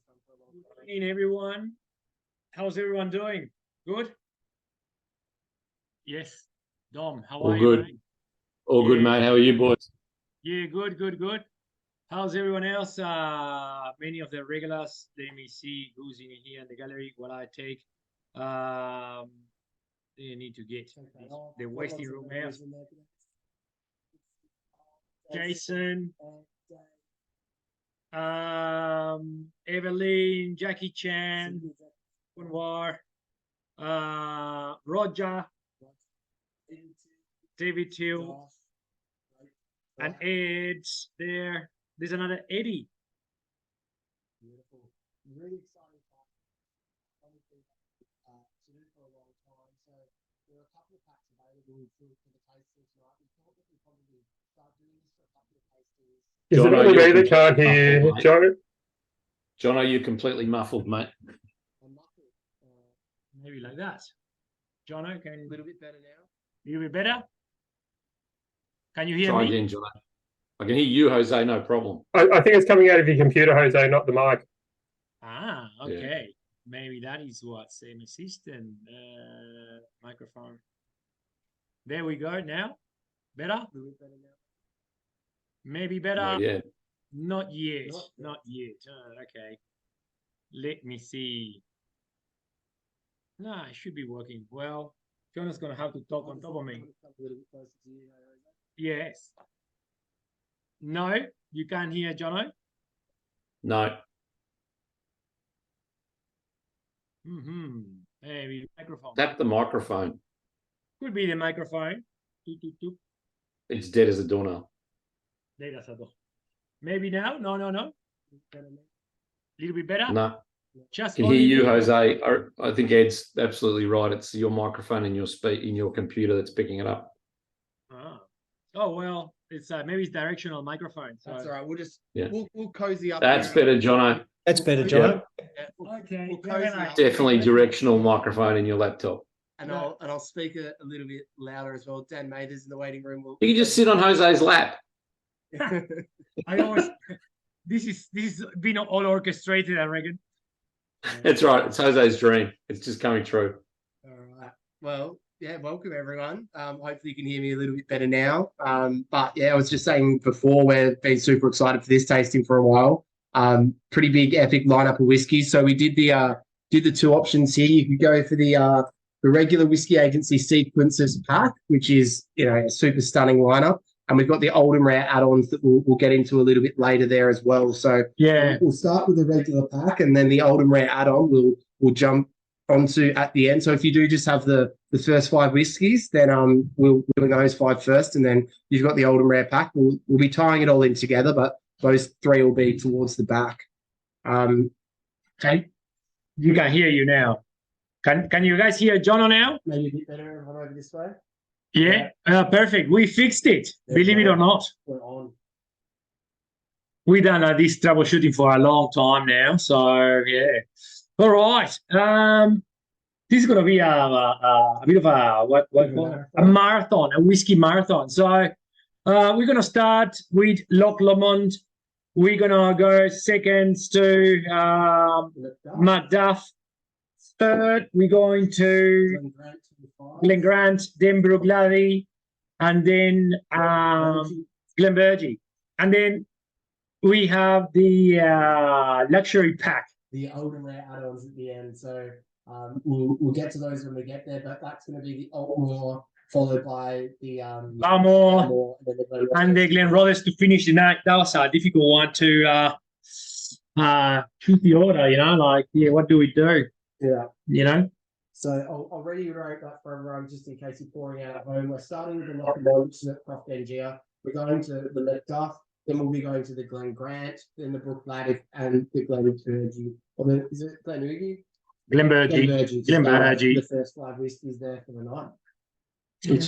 Good evening, everyone. How's everyone doing? Good? Yes. Dom, how are you, good. mate? All good, Yeah. mate. How are you, boys? Yeah, good. How's everyone else? Many of the regulars. Let me see who's in here in the gallery while I take. They need to get the waiting room out. Jason, Evelyn, Jackie Chan, Kunwar, Roger, David Till, and Ed there. There's another Eddie. Beautiful. Really exciting time. To do for a long time. So there are a couple of packs available for the tasting tonight. We thought that we'd probably start doing this for a couple of tastings. Is it only me that can't hear you, Joe? John, are you completely muffled, mate? I'm muffled. Maybe like that. Jono, can A little bit better now. a little bit better? Can you hear Try me? again, John. I can hear you, Jose, no problem. I think it's coming out of your computer, Jose, not the mic. Ah, Yeah. okay. Maybe that is what same assistant microphone. There we go. Now, better? A little bit better now. Maybe better. Not yet. Not yet. Not yet. Not yet. Oh, okay. Let me see. No, it should be working. Well, Jonah's gonna have to talk on top of me. I'm gonna come a little bit closer to you, Jose. Yes. No, you can't hear Jono. No. Maybe microphone. Tap the microphone. Could be the microphone. Toot, toot, toot. It's dead as a doornail. There, that's a door. Maybe now. No. Better now. Little bit better. No. Just Can hear you, Jose. I think Ed's absolutely right. It's your microphone and your in your computer that's picking it up. Ah. Oh well, it's maybe it's directional microphone. So. That's all right. We'll just Yeah. we'll cozy up. That's here. better, Jono. That's better, John. Yeah, Okay. We'll cozy up. Definitely directional microphone in your laptop. And I'll speak a little bit louder as well. Dan Mather's in the waiting room. You can just sit on Jose's lap. I always. This is been all orchestrated, I reckon. That's right. It's Jose's dream. It's just coming true. All right. Well, yeah, welcome everyone. Hopefully you can hear me a little bit better now. But yeah, I was just saying before, we've been super excited for this tasting for a while. Pretty big epic lineup of whiskeys. So we did the two options here. You could go for the regular Whisky Agency Sequences pack, which is, you know, a super stunning lineup. And we've got the old and rare add-ons that we'll get into a little bit later there as well. So Yeah. we'll start with the regular pack, and then the old and rare add-on we'll jump onto at the end. So if you do just have the first 5 whiskies, then we'll do those 5 first, and then you've got the old and rare pack. We'll be tying it all in together, but those 3 will be towards the back. Okay. You can hear you now. Can you guys hear Jono now? Maybe a bit better if I'm over this way. Yeah. Perfect. We fixed it. There Believe we it go. or not. We're on. We done this troubleshooting for a long time now. So yeah. All right. This is gonna be a bit of a marathon, a whiskey marathon. So we're gonna start with Loch Lomond. We're gonna go seconds to Macduff. Third, we're going to Glengrant, then Bruichladdich, and then Glenbergie. And then we have the luxury pack. The old and rare add-ons at the end. So we'll get to those when we get there, but that's going to be the Oldmore, followed by the Larmor, and the Glenrothes to finish the night. That was a difficult one to choose the order, you know, like, yeah, what do we do? Yeah. You know? So I'll reiterate that for everyone, just in case you're pouring out at home. We're starting with the Loch Lomond, which is at Croft Angia. We're going to the Macduff, then we'll be going to the Glengrant, then the Bruichladdich, and the Glenbergie. Or is it Glenbergie? Glenbergie. The first 5 whiskies there for the night, which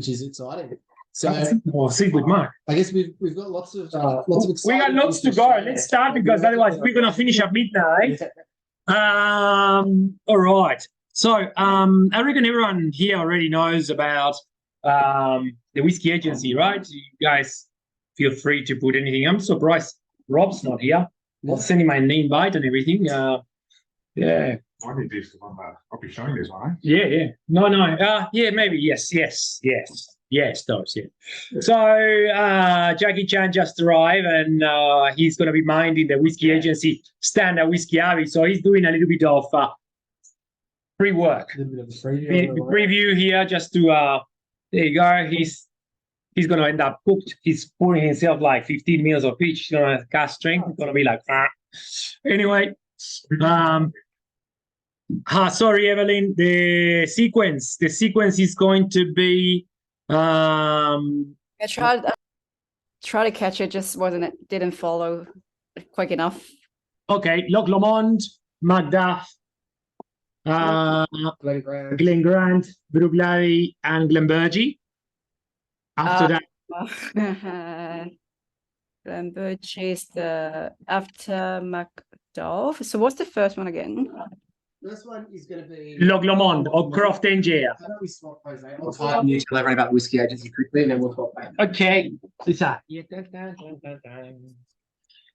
is exciting. So see with Mark. I guess we've got lots of We got lots to go. Let's start because otherwise we're gonna finish at midnight. All right. So I reckon everyone here already knows about the Whisky Agency, right? You guys feel free to put anything. I'm surprised Rob's not here. I'll send you my invite and everything. Yeah. I need this one. I'll be showing this one. Yeah. No. Yeah, maybe. Yes. Those. Yeah. So Jackie Chan just arrived, and he's going to be minding the Whisky Agency stand at Whisky Abbey. So he's doing a little bit of pre-work. Preview here, just to there you go. He's going to end up cooked. He's pouring himself like 15 mils of pitch. Cast strength. It's going to be like anyway. Sorry, Evelyn. The sequence is going to be. I tried to catch it, just didn't follow quick enough. Okay, Loch Lomond, Macduff, Glengrant, Bruglady, and Glenbergie. After that, Glenbergie is the after Macduff. So what's the first one again? This one is going to be Loch Lomond or Croft Engere. I know we swap Jose. I'll type you to elaborate about the Whisky Agency quickly, and then we'll talk back. Okay.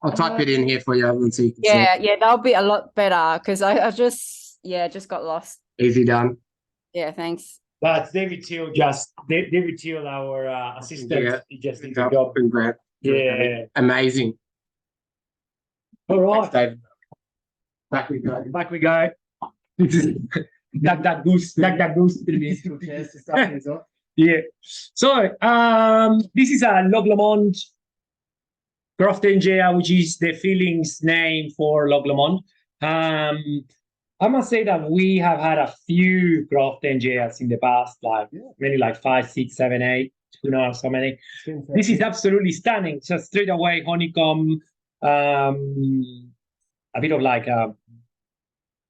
I'll type it in here for you, and so you can see. Yeah, that'll be a lot better because I just got lost. Easy done. Yeah, thanks. That's David Teal, David Teal, our assistant. Yeah. He just did the job. Yeah. Amazing. All right. Thanks, David. Back we go. That goose. Musical chairs to start things off. Yeah. So this is a Loch Lomond Croft Engere, which is the fillings name for Loch Lomond. I must say that we have had a few Croft Engeres in the past, many like 5, 6, 7, 8, who knows how many. This is absolutely stunning. So straight away honeycomb, a bit of like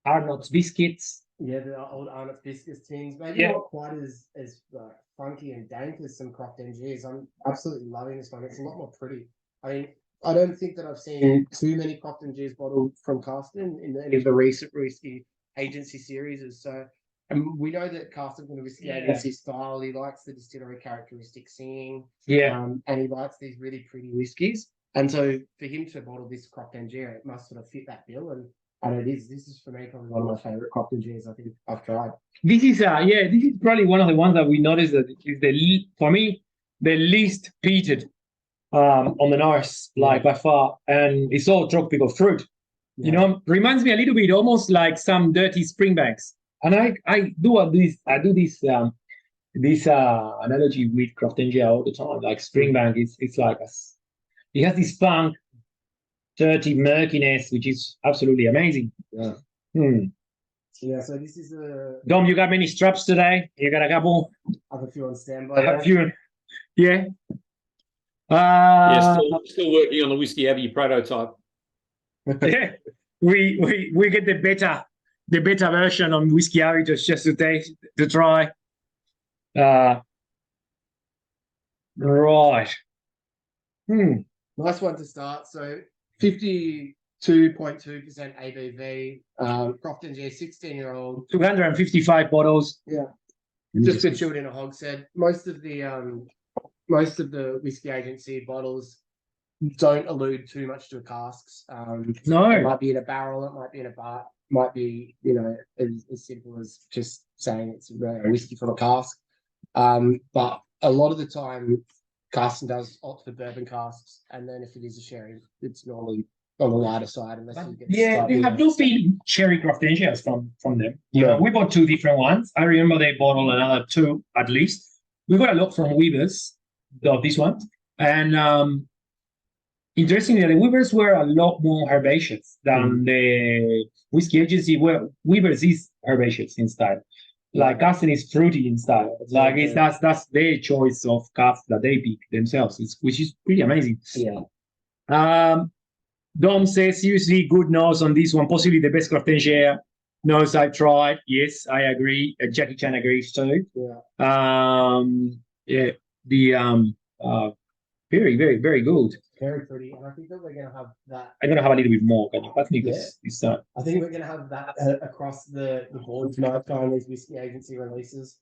Arnott's biscuits. Yeah, the old Arnott's biscuits things. Maybe not quite as funky and dank as some Croft Engeres. I'm absolutely loving this one. It's a lot more pretty. I mean, I don't think that I've seen too many Croft Engeres bottled from Carsten in any of the recent Whisky Agency series. So, and we know that Carsten's in the Whisky Agency style. He likes the distillery characteristic singing. Yeah. And he likes these really pretty whiskies. And so for him to bottle this Croft Engere, it must sort of fit that bill. And it is. This is for me probably one of my favorite Croft Engeres I think I've tried. This is this is probably one of the ones that we noticed that is for me the least peated on the nose, by far, and it's all tropical fruit. Yeah. Reminds me a little bit almost like some dirty Springbanks. And I do this analogy with Croft Engere all the time. Like Springbank, it's like it has this funk, dirty murkiness, which is absolutely amazing. Yeah. Yeah, so this is a... Dom, you got many straps today? You got a couple? I have a few on standby. A few. Yeah. Still working on the Whisky Abbey prototype. Yeah. We get the beta version on Whisky Abbey just to taste, to try. Right. Nice one to start. So 52.2% ABV. Croft Engere, 16-year-old. 255 bottles. Yeah. Just been chilled in a hogshead. Most of the Whisky Agency bottles don't allude too much to casks. No. It might be in a barrel, it might be in a vat, might be, as simple as just saying it's a whiskey from a cask. But a lot of the time, Carsten does opt for bourbon casks, and then if it is a sherry, it's normally on the lighter side. Unless you get you have not been cherry Croft Engeres from them. Yeah. We bought 2 different ones. I remember they bottled another 2 at least. We got a lot from Weavers of this one, and interestingly, the Weavers were a lot more herbaceous than the Whisky Agency. Where Weavers is herbaceous in style. Like Carsten is fruity in style. Like that's their choice of casks that they pick themselves, which is pretty amazing. Yeah. Dom says usually good nose on this one, possibly the best Croft Engere nose I've tried. Yes, I agree. Jackie Chan agrees too. Yeah. Very, very, very good. Very pretty, and I think that we're going to have that. I'm going to have a little bit more. Can you pass me this? I think we're going to have that across the board tonight on these Whisky Agency releases.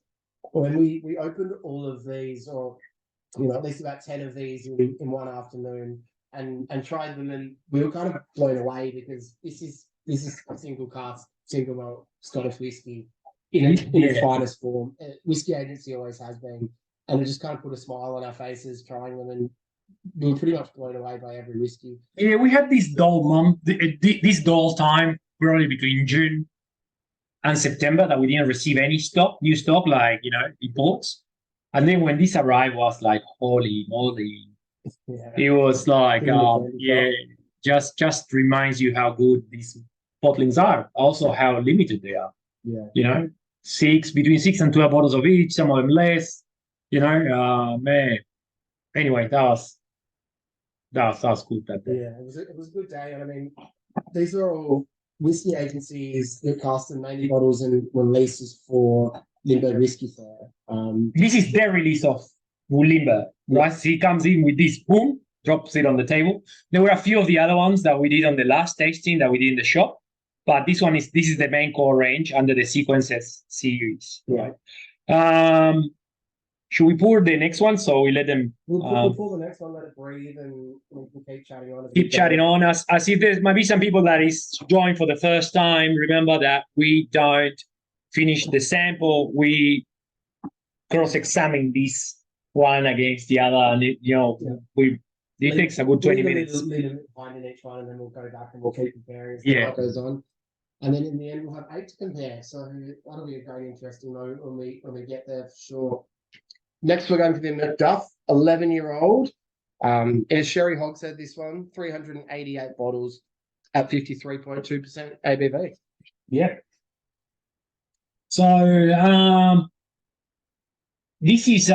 When we opened all of these, or at least about 10 of these in one afternoon, and tried them, and we were kind of blown away because this is a single cask, single malt Scottish whiskey in its finest form. Whisky Agency always has been, and it just kind of put a smile on our faces trying them, and we were pretty much blown away by every whiskey. Yeah, we had this dull month, this dull time, probably between June and September, that we didn't receive any new stock, like, imports. And then when this arrived, was like, holy moly. Yeah. It was like, just reminds you how good these bottlings are. Also, how limited they are. Yeah. Between 6 and 12 bottles of each, some of them less. Man. Anyway, that was good that day. Yeah, it was a good day. And I mean, these are all whiskey agencies that cast in 90 bottles and releases for Limburg Whiskey Fair. This is their release of Limburg, right? So he comes in with this, boom, drops it on the table. There were a few of the other ones that we did on the last tasting that we did in the shop, but this is the main core range under the Sequences series, right? Should we pour the next one so we let them? We'll pour the next one, let it breathe, and we'll keep chatting on. Keep chatting on. As if there might be some people that is joining for the first time. Remember that we don't finish the sample. We cross-examine this one against the other, and it takes a good 20 minutes. Leave it behind in each one, and then we'll go back and we'll keep comparing as time goes on. And then in the end, we'll have 8 to compare. So that'll be a great, interesting moment when we get there for sure. Next, we're going for the Macduff, 11-year-old. In a sherry hogshead, this one, 388 bottles at 53.2% ABV. Yeah. So this is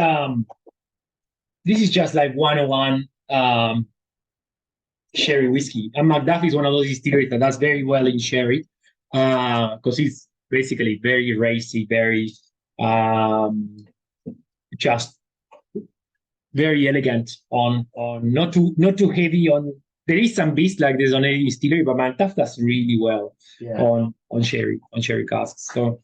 just like 101 sherry whiskey. And Macduff is one of those distilleries that does very well in sherry because it's basically very racy, very just very elegant on not too heavy on. There is some beast like this on any distillery, but Macduff does really well on sherry casks. So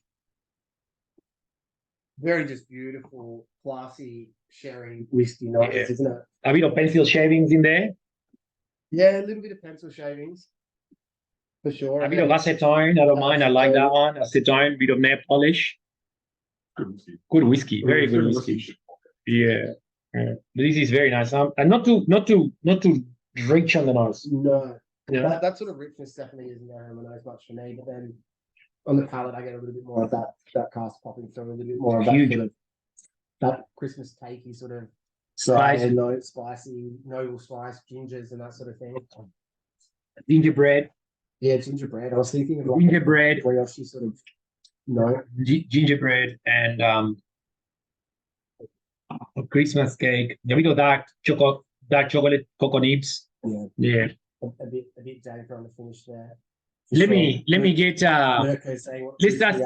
very just beautiful, classy sherry whiskey notes, isn't it? A bit of pencil shavings in there. Yeah, a little bit of pencil shavings for sure. A bit of acetone. I don't mind. I like that one. Acetone, bit of nail polish. Good whiskey. Very good whiskey. Yeah. This is very nice. And not too rich on the nose. No. Yeah. That sort of richness definitely isn't there on the nose much for me, but then on the palate I get a little bit more of that cast popping through, a little bit more of that sort of that Christmas cakey sort of spicy note, spicy, noble spice, gingers and that sort of thing. Gingerbread. Yeah, gingerbread. I was thinking of gingerbread. Brioche sort of gingerbread and Christmas cake. A bit of dark chocolate cocoa nibs. Yeah. A bit darker on the finish there. Let me get let's ask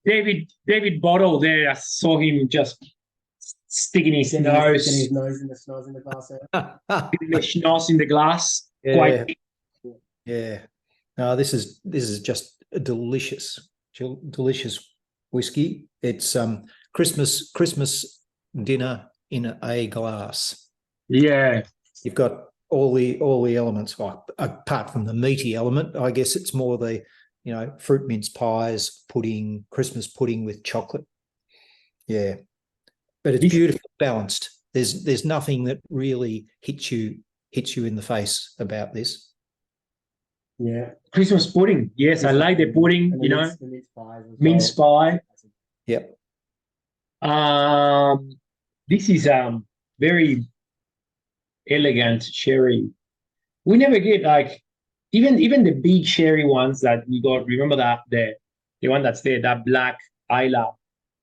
David Bottle there. I saw him just sticking his nose in the schnoz in the glass. The schnoz in the glass. Yeah. No, this is just a delicious whiskey. It's Christmas dinner in a glass. Yeah. You've got all the elements, apart from the meaty element. I guess it's more the fruit mince pies, pudding, Christmas pudding with chocolate. Yeah, but it's beautifully balanced. There's nothing that really hits you in the face about this. Yeah, Christmas pudding. Yes, I like the pudding. The mince pie. Yep. This is very elegant sherry. We never get like even the big sherry ones that we got. Remember that the one that's there, that black Isla.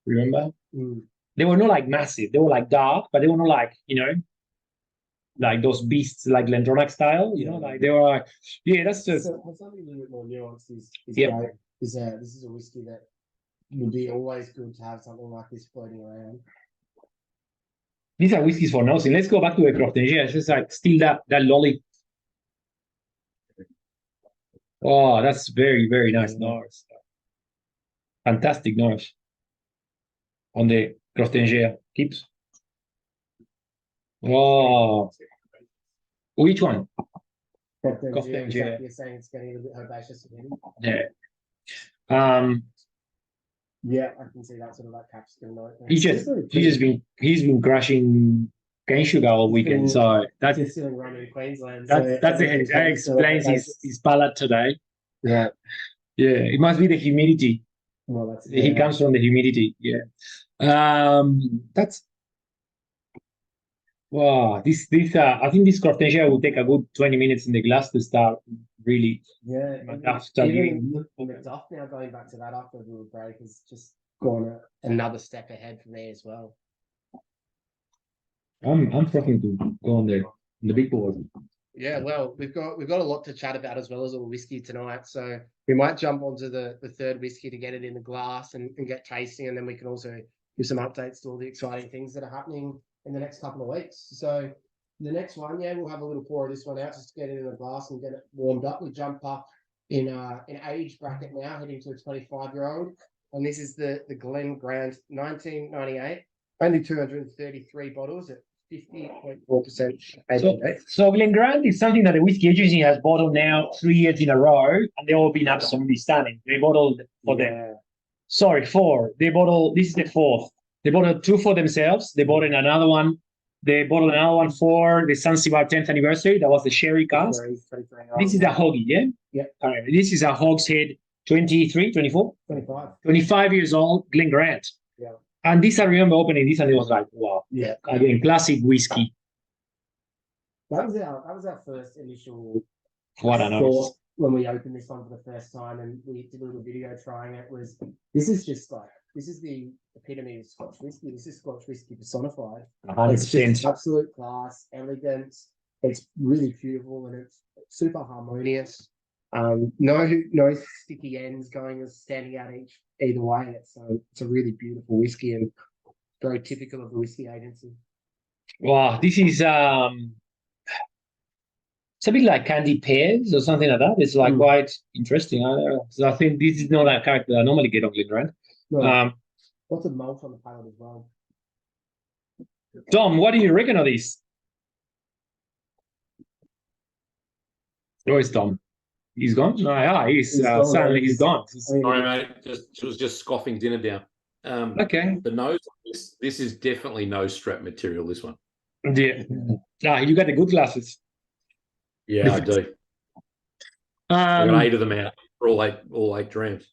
Remember? They were not like massive. They were like dark, but they were not like like those beasts like Glendronach style. Like they were like that's just something a little bit more nuanced. Is great. This is a whiskey that would be always good to have something like this floating around. These are whiskeys for nosing. Let's go back to the Croftinger. It's just like still that lolly. Oh, that's very, very nice nose. Fantastic nose on the Croftinger. Keeps. Oh, Which one? Cocktail Cocktail Gin, Gin. exactly. You're saying it's getting a little bit herbaceous again. Yeah. Yeah, I can see that sort of like capsicum note. He's been crushing cane sugar all weekend, so that's distilling rum in Queensland. that explains his palate today. Yeah. Yeah, it must be the humidity. Well, that's He comes from the humidity. Yeah. That's wow. This I think this craftsmanship will take a good 20 minutes in the glass to start really. Yeah. Even McDuff now going back to that after a little break has just gone another step ahead for me as well. I'm fucking to go on the big board. Yeah, well, we've got a lot to chat about as well as all the whiskey tonight. So we might jump onto the third whiskey to get it in the glass and get tasting, and then we can also give some updates to all the exciting things that are happening in the next couple of weeks. So the next one, yeah, we'll have a little pour of this one out just to get it in the glass and get it warmed up. We jump up in age bracket now, heading to a 25-year-old, and this is the Glen Grant 1998, only 233 bottles at 50.4%. So Glen Grant is something that the Whisky Agency has bottled now 3 years in a row, and they've all been absolutely stunning. They bottled for them. Sorry, 4. They bottled. This is the 4th. They bottled 2 for themselves. They bottled another one. They bottled another one for the Zanzibar 10th anniversary. That was the sherry cask. This is a Hoggy, yeah? Yeah. All right. This is a Hogshead 23, 24? 25. 25 years old, Glen Grant. Yeah. And this, I remember opening this and it was like, wow. Yeah. Again, classic whiskey. That was our first initial What an thought when we opened this one for the first time and we did a little video trying it. This is the epitome of Scotch whiskey. This is Scotch whiskey personified. 100%. It's just absolute class, elegance. It's really beautiful and it's super harmonious. No sticky ends standing out either way. It's a really beautiful whiskey and very typical of the Whisky Agency. Wow, this is it's a bit like candy pears or something like that. It's like quite interesting. So I think this is not a character I normally get on Glen Grant. No. Lots of malt on the palate as well. Tom, what do you reckon of this? Where is Tom? He's gone? No, he's gone. Suddenly he's gone. Sorry, mate. She was just scoffing dinner down. Okay. The nose. This is definitely nose strap material. This one. Yeah. You got the good glasses. Yeah, I do. I got 8 of them out for all eight drams.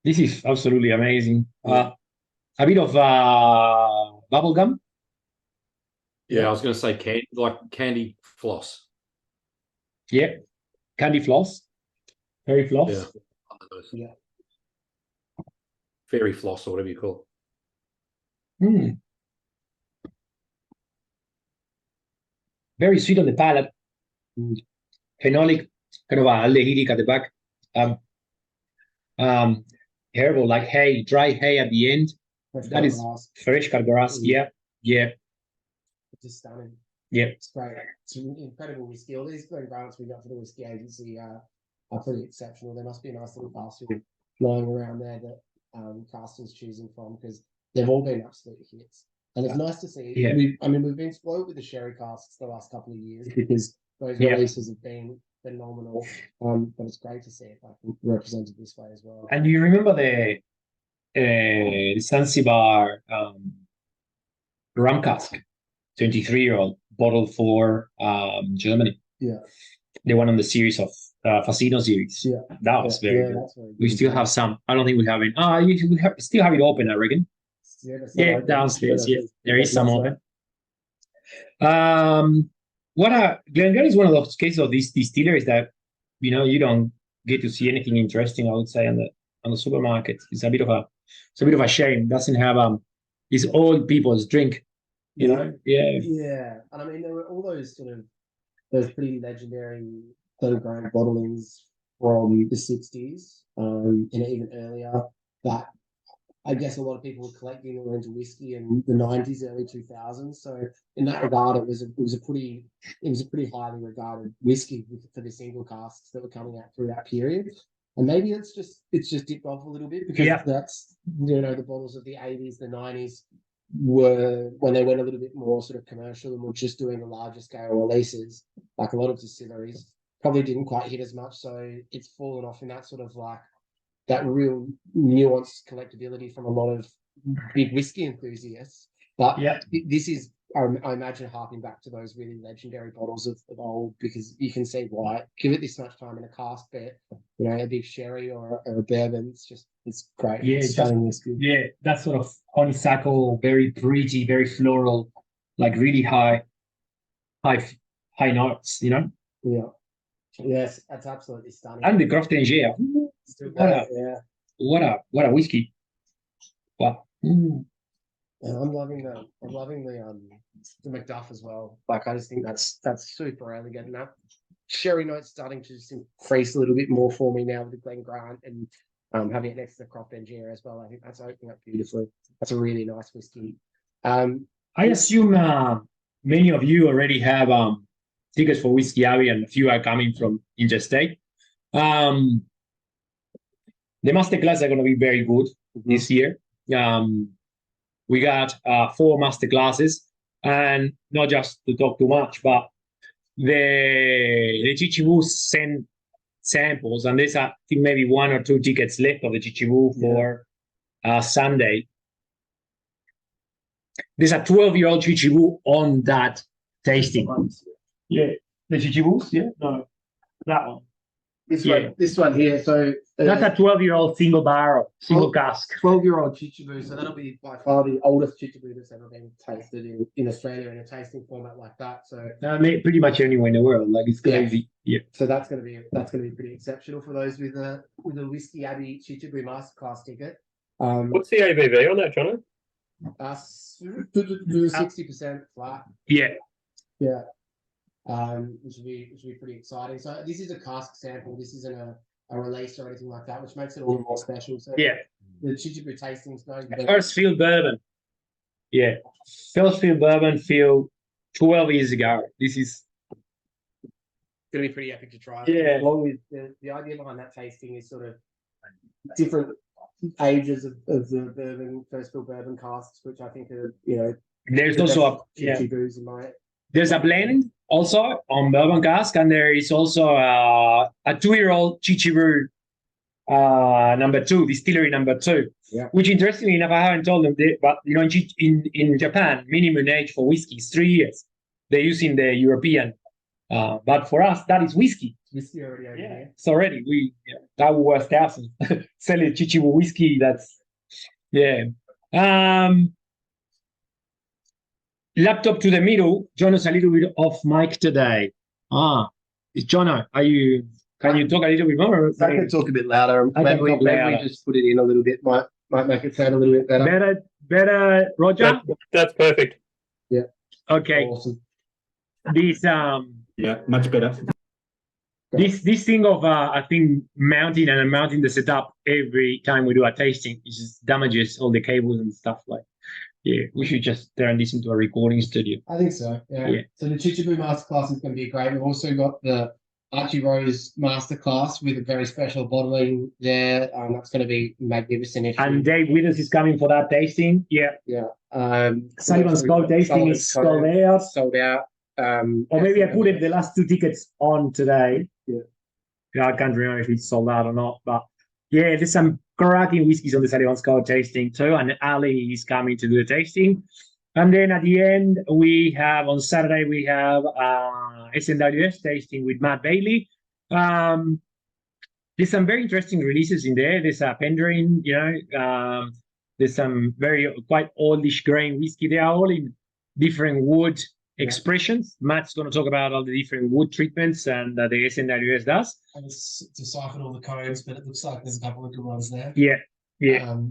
This is absolutely amazing. A bit of bubble gum. Yeah, I was going to say candy floss. Yeah, candy floss. Fairy floss. Yeah. Fairy floss or whatever you call it. Very sweet on the palate. Phenolic, kind of aldehydic at the back. Herbal, like hay, dry hay at the end. That is fresh cut grass. Yeah. It's just stunning. Yeah. It's great. It's an incredible whiskey. All these Glen Grants we got for the Whisky Agency are pretty exceptional. There must be a nice little basket lying around there that Carsten's choosing from because they've all been absolute hits. And it's nice to see. Yeah. We've been spoiled with the sherry casks the last couple of years because those releases have been phenomenal. But it's great to see it represented this way as well. And you remember the Zanzibar rum cask, 23-year-old, bottled for Germany. Yeah. The one on the series of Fasino series. Yeah. That was very good. That's very good. We still have some. I don't think we have it. We still have it open, I reckon. Yeah, downstairs. Yeah, there is some open. Glengarry is one of those cases of these distilleries that you don't get to see anything interesting. I would say on the supermarket. It's a bit of a shame. Doesn't have it's old people's drink. Yeah. Yeah, and there were all those those pretty legendary Glengarry bottlings from the 60s and even earlier that. I guess a lot of people were collecting or into whiskey in the 90s, early 2000s. So in that regard, it was a pretty highly regarded whiskey for the single casks that were coming out through that period. And maybe it's just dipped off a little bit because that's the bottles of the 80s, the 90s were when they went a little bit more sort of commercial and were just doing the larger scale releases, like a lot of distilleries probably didn't quite hit as much. So it's fallen off in that sort of like that real nuanced collectability from a lot of big whiskey enthusiasts. But Yeah. this is, I imagine, harking back to those really legendary bottles of old, because you can see why. Give it this much time in a cask bit, you know, a big sherry or a bourbon, it's great. Yeah, It's just- stunning whiskey. Yeah, that sort of honeysuckle, very pretty, very floral, like really high notes, you know. Yeah. Yes, that's absolutely stunning. And the craftsmanship. Still What great, a yeah. what a whiskey. Wow. Mm. And I'm loving the Macduff as well. Like I just think that's super elegant. And that sherry note's starting to just increase a little bit more for me now with the Glen Grant and having it next to the Crop Engineer as well. I think that's opening up beautifully. That's a really nice whiskey. I assume many of you already have tickets for Whiskey Abbey, and a few are coming from interstate. The masterclass are going to be very good this year. We got 4 masterclasses, and not just to talk too much, but the Chichibu sent samples, and there's I think maybe 1 or 2 tickets left of the Chichibu for Sunday. There's a 12-year-old Chichibu on that tasting. Yeah, the Chichibus, yeah, no, that one. This one here. So That's a 12-year-old single barrel, single cask. 12-year-old Chichibu. So that'll be by far the oldest Chichibu that's ever been tasted in Australia in a tasting format like that. So Pretty much anywhere in the world, like it's crazy. Yeah. so that's going to be pretty exceptional for those with a Whisky Abbey Chichibu Masterclass ticket. What's the ABV on that, Jono? 60% flat. Yeah. Yeah. Which would be pretty exciting. So this is a cask sample. This isn't a release or anything like that, which makes it all the more special. So Yeah. the Chichibu tasting's going to be First field bourbon. Yeah. First field bourbon field 12 years ago. This is going to be pretty epic to try. Yeah. Along with the idea behind that tasting is sort of different ages of the bourbon, first field bourbon casks, which I think are, you know, there's the also best Chichibus in my. there's a blend also on bourbon cask, and there is also a 2-year-old Chichibu number 2, distillery number 2. Yeah. Which interestingly enough, I haven't told them, but you know, in Japan, minimum age for whiskey is 3 years. They're using the European, but for us, that is whiskey. Whiskey already over here. It's already that was thousands selling Chichibu whiskey. That's laptop to the middle. Jono's a little bit off mic today. Jono, can you talk a little bit more? So I can talk a bit louder. I can Maybe talk louder. we just put it in a little bit. Might make it sound a little bit better. Better, Roger. That's perfect. Okay. Awesome. This Yeah, much better. this thing of I think mounting and unmounting the setup every time we do a tasting, it just damages all the cables and stuff. Like, yeah, we should just turn this into a recording studio. I think so. Yeah. So the Chichibu Masterclass is going to be great. We've also got the Archie Rose Masterclass with a very special bottling there. That's going to be magnificent. And Dave Withers is coming for that tasting. Yeah. Sullivan's Gold tasting is sold out. Sold out. Or maybe I put the last 2 tickets on today. Yeah. I can't remember if it's sold out or not, but yeah, there's some cracking whiskies on the Sullivan's Gold tasting too, and Ali is coming to do the tasting. And then at the end, on Saturday, we have SNWS tasting with Matt Bailey. There's some very interesting releases in there. There's a Pendrain, there's some quite oldish grain whiskey. They are all in different wood expressions. Matt's going to talk about all the different wood treatments and the SNWS does. And it's deciphered all the codes, but it looks like there's a couple of good ones there. Yeah.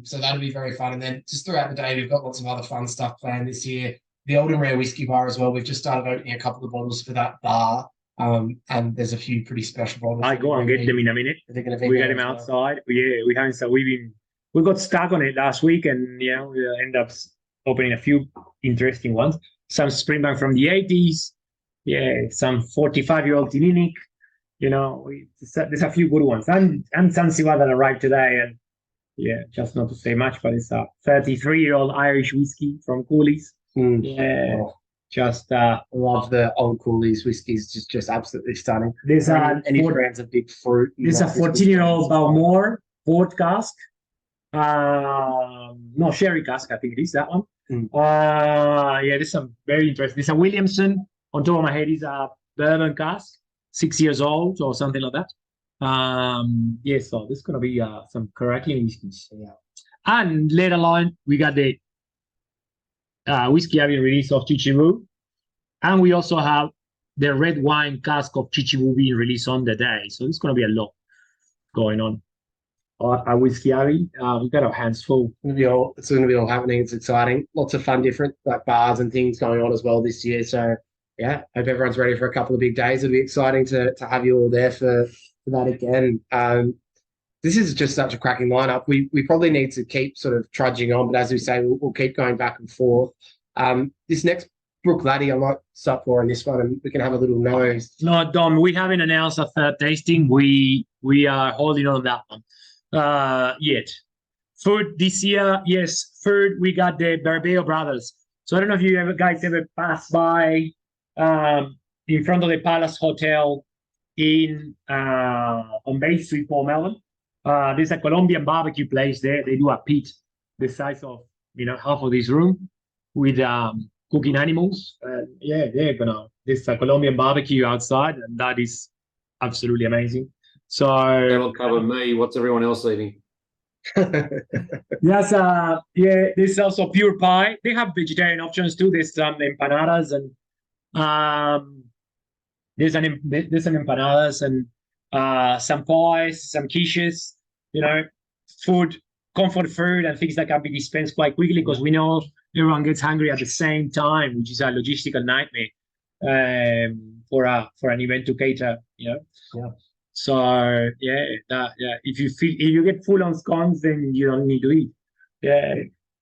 So that'll be very fun. And then just throughout the day, we've got lots of other fun stuff planned this year. The Old and Rare Whiskey Bar as well. We've just started opening a couple of bottles for that bar. And there's a few pretty special bottles. I go and get them in a minute. They're going to be We got them outside. Yeah, we haven't. So we got stuck on it last week, and we end up opening a few interesting ones. Some Springbank from the 80s. Yeah, some 45-year-old Tininic. There's a few good ones. And Zanzibar that arrived today, and Yeah, just not to say much, but it's a 33-year-old Irish whiskey from Cooley's. Yeah, Oh, just I love the old Cooley's whiskies. Just absolutely stunning. there's a Any brands of big fruit. there's a 14-year-old Balmore port cask. No, sherry cask, I think it is that one. Yeah, there's some very interesting. There's a Williamson on top of my head is a bourbon cask, 6 years old or something like that. Yeah, so there's gonna be some cracking whiskeys. Yeah. And later on, we got the whiskey having release of Chichibu. And we also have the red wine cask of Chichibu being released on the day. So there's gonna be a lot going on. At Whiskey Abbey, we've got our hands full. It's going to be all happening. It's exciting. Lots of fun, different like bars and things going on as well this year. So yeah, hope everyone's ready for a couple of big days. It'll be exciting to have you all there for that again. This is just such a cracking lineup. We probably need to keep sort of trudging on, but as we say, we'll keep going back and forth. This next Brook Laddie, I might start for on this one, and we can have a little nose. No, Dom, we haven't announced a third tasting. We are holding on that one. Yet. Food this year, yes, food, we got the Barbeo Brothers. So I don't know if you guys ever passed by in front of the Palace Hotel on Bay Street, Port Melbourne. There's a Colombian barbecue place there. They do a pit the size of half of this room with cooking animals. Yeah, there's a Colombian barbecue outside, and that is absolutely amazing. So that'll cover me. What's everyone else eating? Yes, yeah, there's also pure pie. They have vegetarian options too. There's some empanadas and there's some empanadas and some pies, some quiches, food, comfort food and things that can be dispensed quite quickly because we know everyone gets hungry at the same time, which is a logistical nightmare for an event to cater, Yeah. So if you get full on scones, then you don't need to eat. Yeah,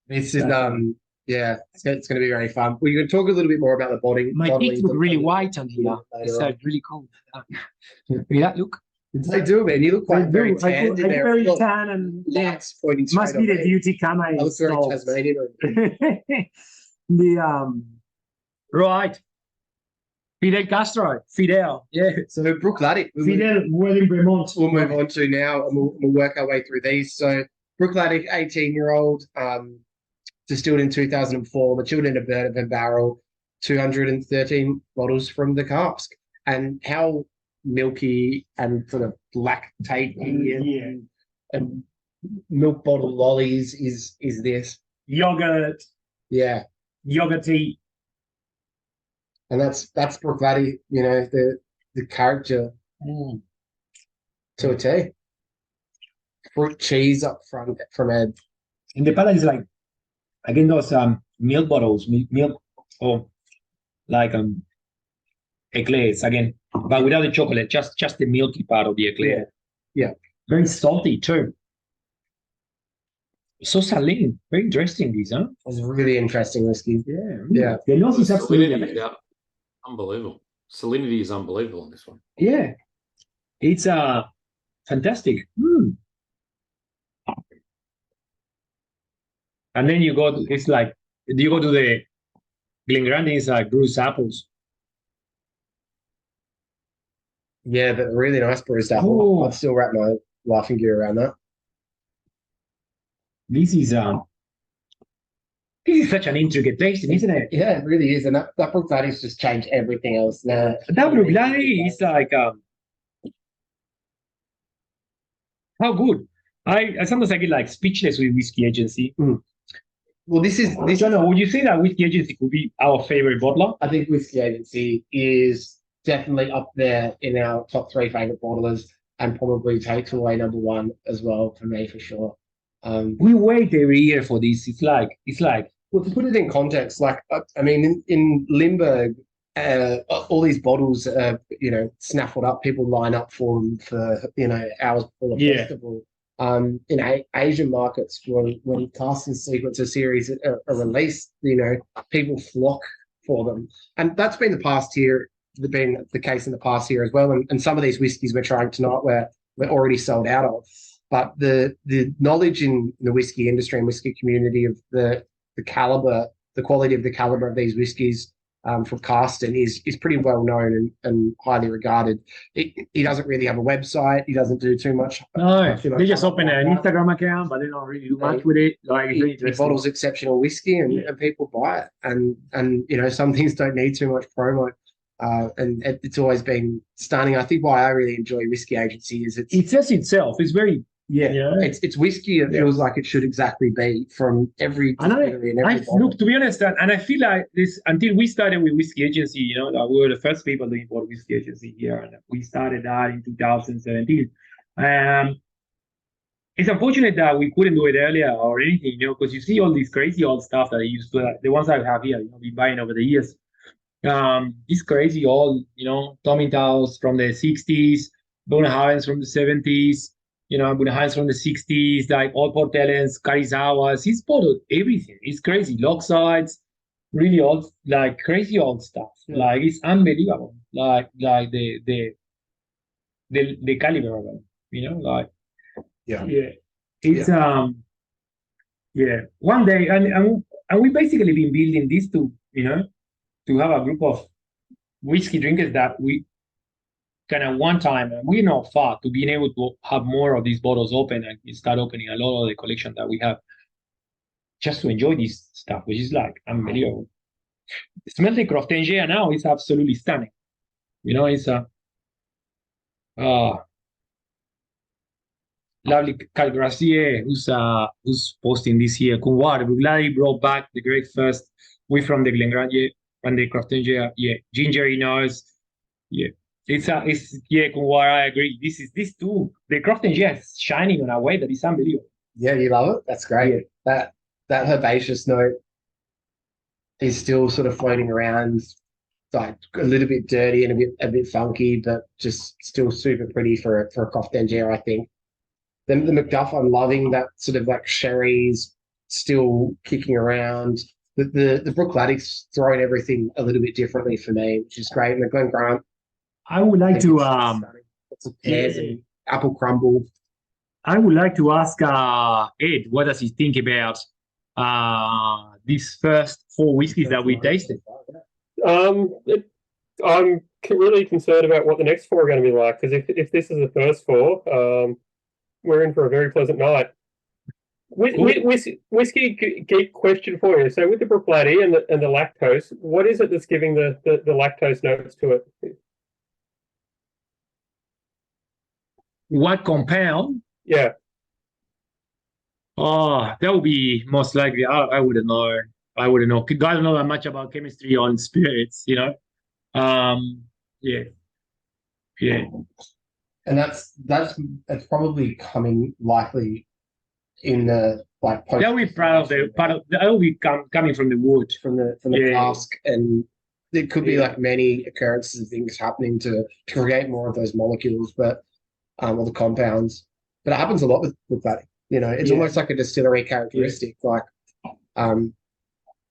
this is it's going to be very fun. We're going to talk a little bit more about the bottling. My teeth look really white on here. It's really cold. Yeah, look. They do, man. You look quite very tan. Very tan and lights pointing. Must be the beauty camera. I look very Tasmanian. Right. Fidel Castro, Fidel, yeah. So Brook Laddie. Fidel, Welling, Vermont. We'll move on to now, and we'll work our way through these. So Brook Laddie, 18-year-old, distilled in 2004, matured in a bourbon barrel, 213 bottles from the cask. And how milky and sort of lactate and milk bottle lollies is this? Yogurt. Yeah. Yogurty. And that's Brook Laddie, the character to a T. Fruit cheese up front from Ed. And the palate is like, again, those milk bottles, milk or like eclairs again, but without the chocolate, just the milky part of the eclair. Yeah. Very salty too. So saline, very interesting. These, huh? It's really interesting whiskey. Yeah. The nose is absolutely unbelievable. Salinity is unbelievable on this one. Yeah, it's fantastic. And then you go to the Glengrandin, it's like bruised apples. Yeah, but really nice bruised apple. I'd still wrap my laughing gear around that. This is such an intricate tasting, isn't it? Yeah, it really is. And that Brook Laddie's just changed everything else now. That Brook Laddie is like how good. I sometimes I get like speechless with Whisky Agency. Well, this. Would you say that Whisky Agency could be our favorite bottler? I think Whisky Agency is definitely up there in our top 3 favorite bottlers, and probably takes away number 1 as well for me for sure. We wait every year for this. It's like well, to put it in context, like I mean, in Limburg, all these bottles, snaffled up. People line up for them for hours before the festival. In Asian markets, when Casa de Sequences series are released, people flock for them, and that's been the case in the past year as well. And some of these whiskies we're trying tonight we're already sold out of. but the knowledge in the whiskey industry and whiskey community of the caliber, the quality of the caliber of these whiskies from Carsten is pretty well known and highly regarded. He doesn't really have a website. He doesn't do too much. No, too much they just open an like that. Instagram account, but they don't really do much with it. Like, it's very He interesting. bottles exceptional whiskey and people buy it. And you know, some things don't need too much promo. And it's always been stunning. I think why I really enjoy Whisky Agency is It says itself. It's very, yeah. It's whiskey. It feels like it should exactly be from every distillery and every bottle. Look, to be honest, and I feel like this until we started with Whisky Agency, you know, like we were the first people to import Whisky Agency here, and we started that in 2017. It's unfortunate that we couldn't do it earlier or anything, you know, because you see all this crazy old stuff that I used to, the ones I have here, you know, been buying over the years. It's crazy old, you know, Tommy Towels from the 60s, Bonehavens from the 70s, you know, Bonehavens from the 60s, like all Port Ellens, Karizawas. He's bottled everything. It's crazy. Locksides, really old, like crazy old stuff. Yeah. Like, it's unbelievable. Like the caliber of it, you know, like, Yeah. It's one day, and we basically been building this to, you know, to have a group of whiskey drinkers that we kind of one time, and we're not far to being able to have more of these bottles open and start opening a lot of the collection that we have just to enjoy this stuff, which is like unbelievable. It smells like Croftingia now. It's absolutely stunning. You know, it's lovely Cal Gracier, who's posting this here. Kunwar, we're glad he brought back the great first. We from the Glengranje and the Croftingia. Yeah, gingery nose. Yeah. It's Kunwar, I agree. This too. The Croftingia is shining in a way that is unbelievable. Yeah, you love it. That's great. Yeah. That herbaceous note is still sort of floating around, like a little bit dirty and a bit funky, but just still super pretty for a Croftingia, I think. The Macduff, I'm loving that sort of like sherry's still kicking around. The Brookladic's throwing everything a little bit differently for me, which is great. And the Glen Grant, I would like to lots of pears and apple crumble. I would like to ask Ed, what does he think about these first 4 whiskeys that we tasted? I'm really concerned about what the next 4 are going to be like, because if this is the first 4, we're in for a very pleasant night. Whiskey geek question for you. So with the Bruichladdich and the lactose, what is it that's giving the lactose notes to it? What compound? Yeah. Oh, that would be most likely. I wouldn't know. I don't know that much about chemistry on spirits, you know. Yeah. And that's probably coming likely in the like post. That will be that will be coming from the wood, from the cask, and there could be like many occurrences of things happening to create more of those molecules, but or the compounds. But it happens a lot with that. You know, it's almost like a distillery characteristic. Like,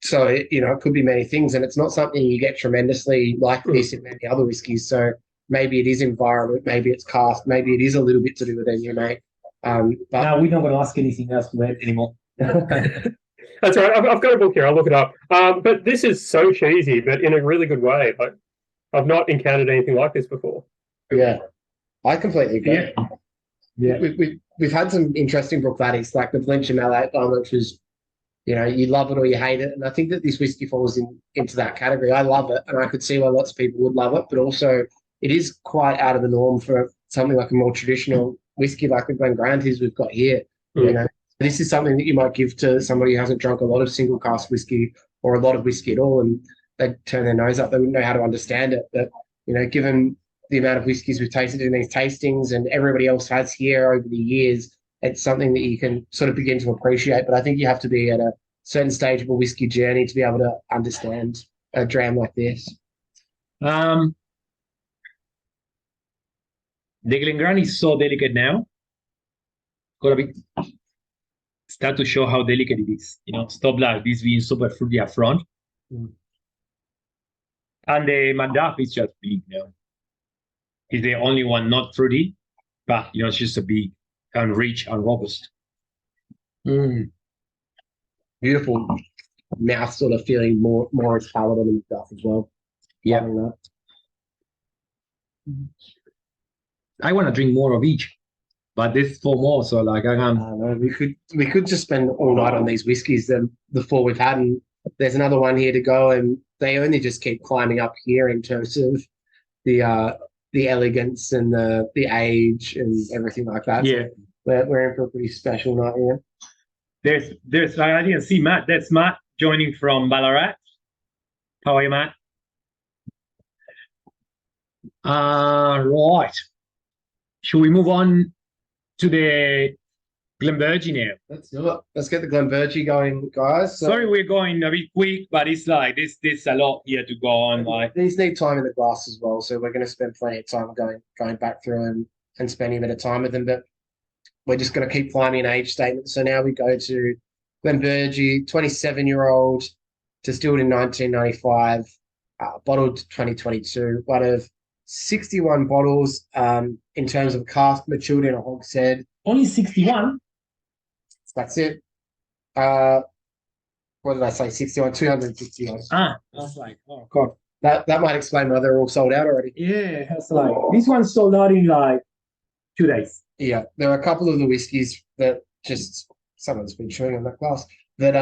so it could be many things, and it's not something you get tremendously like this in many other whiskies. So maybe it is environment, maybe it's cask, maybe it is a little bit to do with NUMA. But no, we're not going to ask anything else to Ed anymore. That's right. I've got a book here. I'll look it up. But this is so cheesy, but in a really good way. Like, I've not encountered anything like this before. Yeah, I completely agree. Yeah. We've had some interesting Bruichladdich, like the Valencia Malate one, which was, you love it or you hate it. And I think that this whiskey falls into that category. I love it, and I could see why lots of people would love it, but also it is quite out of the norm for something like a more traditional whiskey like the Glengrantis we've got here. This is something that you might give to somebody who hasn't drunk a lot of single cask whiskey or a lot of whiskey at all, and they'd turn their nose up. They wouldn't know how to understand it. But, given the amount of whiskies we've tasted in these tastings and everybody else has here over the years, it's something that you can sort of begin to appreciate. But I think you have to be at a certain stage of a whiskey journey to be able to understand a dram like this. The Glengrant is so delicate now. Gotta be start to show how delicate it is. Stop like this being super fruity up front. And the Macduff is just big, It's the only one not fruity, but it's just a big. enrich and robust. Beautiful mouth sort of feeling, more its palate on the stuff as well. Yeah. Loving that. I want to drink more of each, but there's 4 more, so like I can. We could just spend all night on these whiskies, the 4 we've had, and there's another one here to go, and they only just keep climbing up here in terms of the elegance and the age and everything like that. Yeah. So we're in for a pretty special night here. There's I didn't see Matt. That's Matt joining from Ballarat. How are you, Matt? Right. Should we move on to the Glenbergie now? Let's do it. Let's get the Glenbergie going, guys. So Sorry, we're going a bit quick, but it's like there's a lot here to go on. Like, these need time in the glass as well, so we're going to spend plenty of time going back through and spending a bit of time with them. But we're just going to keep climbing an age statement. So now we go to Glenbergie, 27-year-old, distilled in 1995, bottled 2022. One of 61 bottles in terms of cask matured in a hogshead. only 61. That's it. What did I say? 61, 261. I was like, oh god. That might explain why they're all sold out already. Yeah, that's like this one sold out in like 2 days. Yeah, there are a couple of the whiskies that just someone's been chewing on that glass that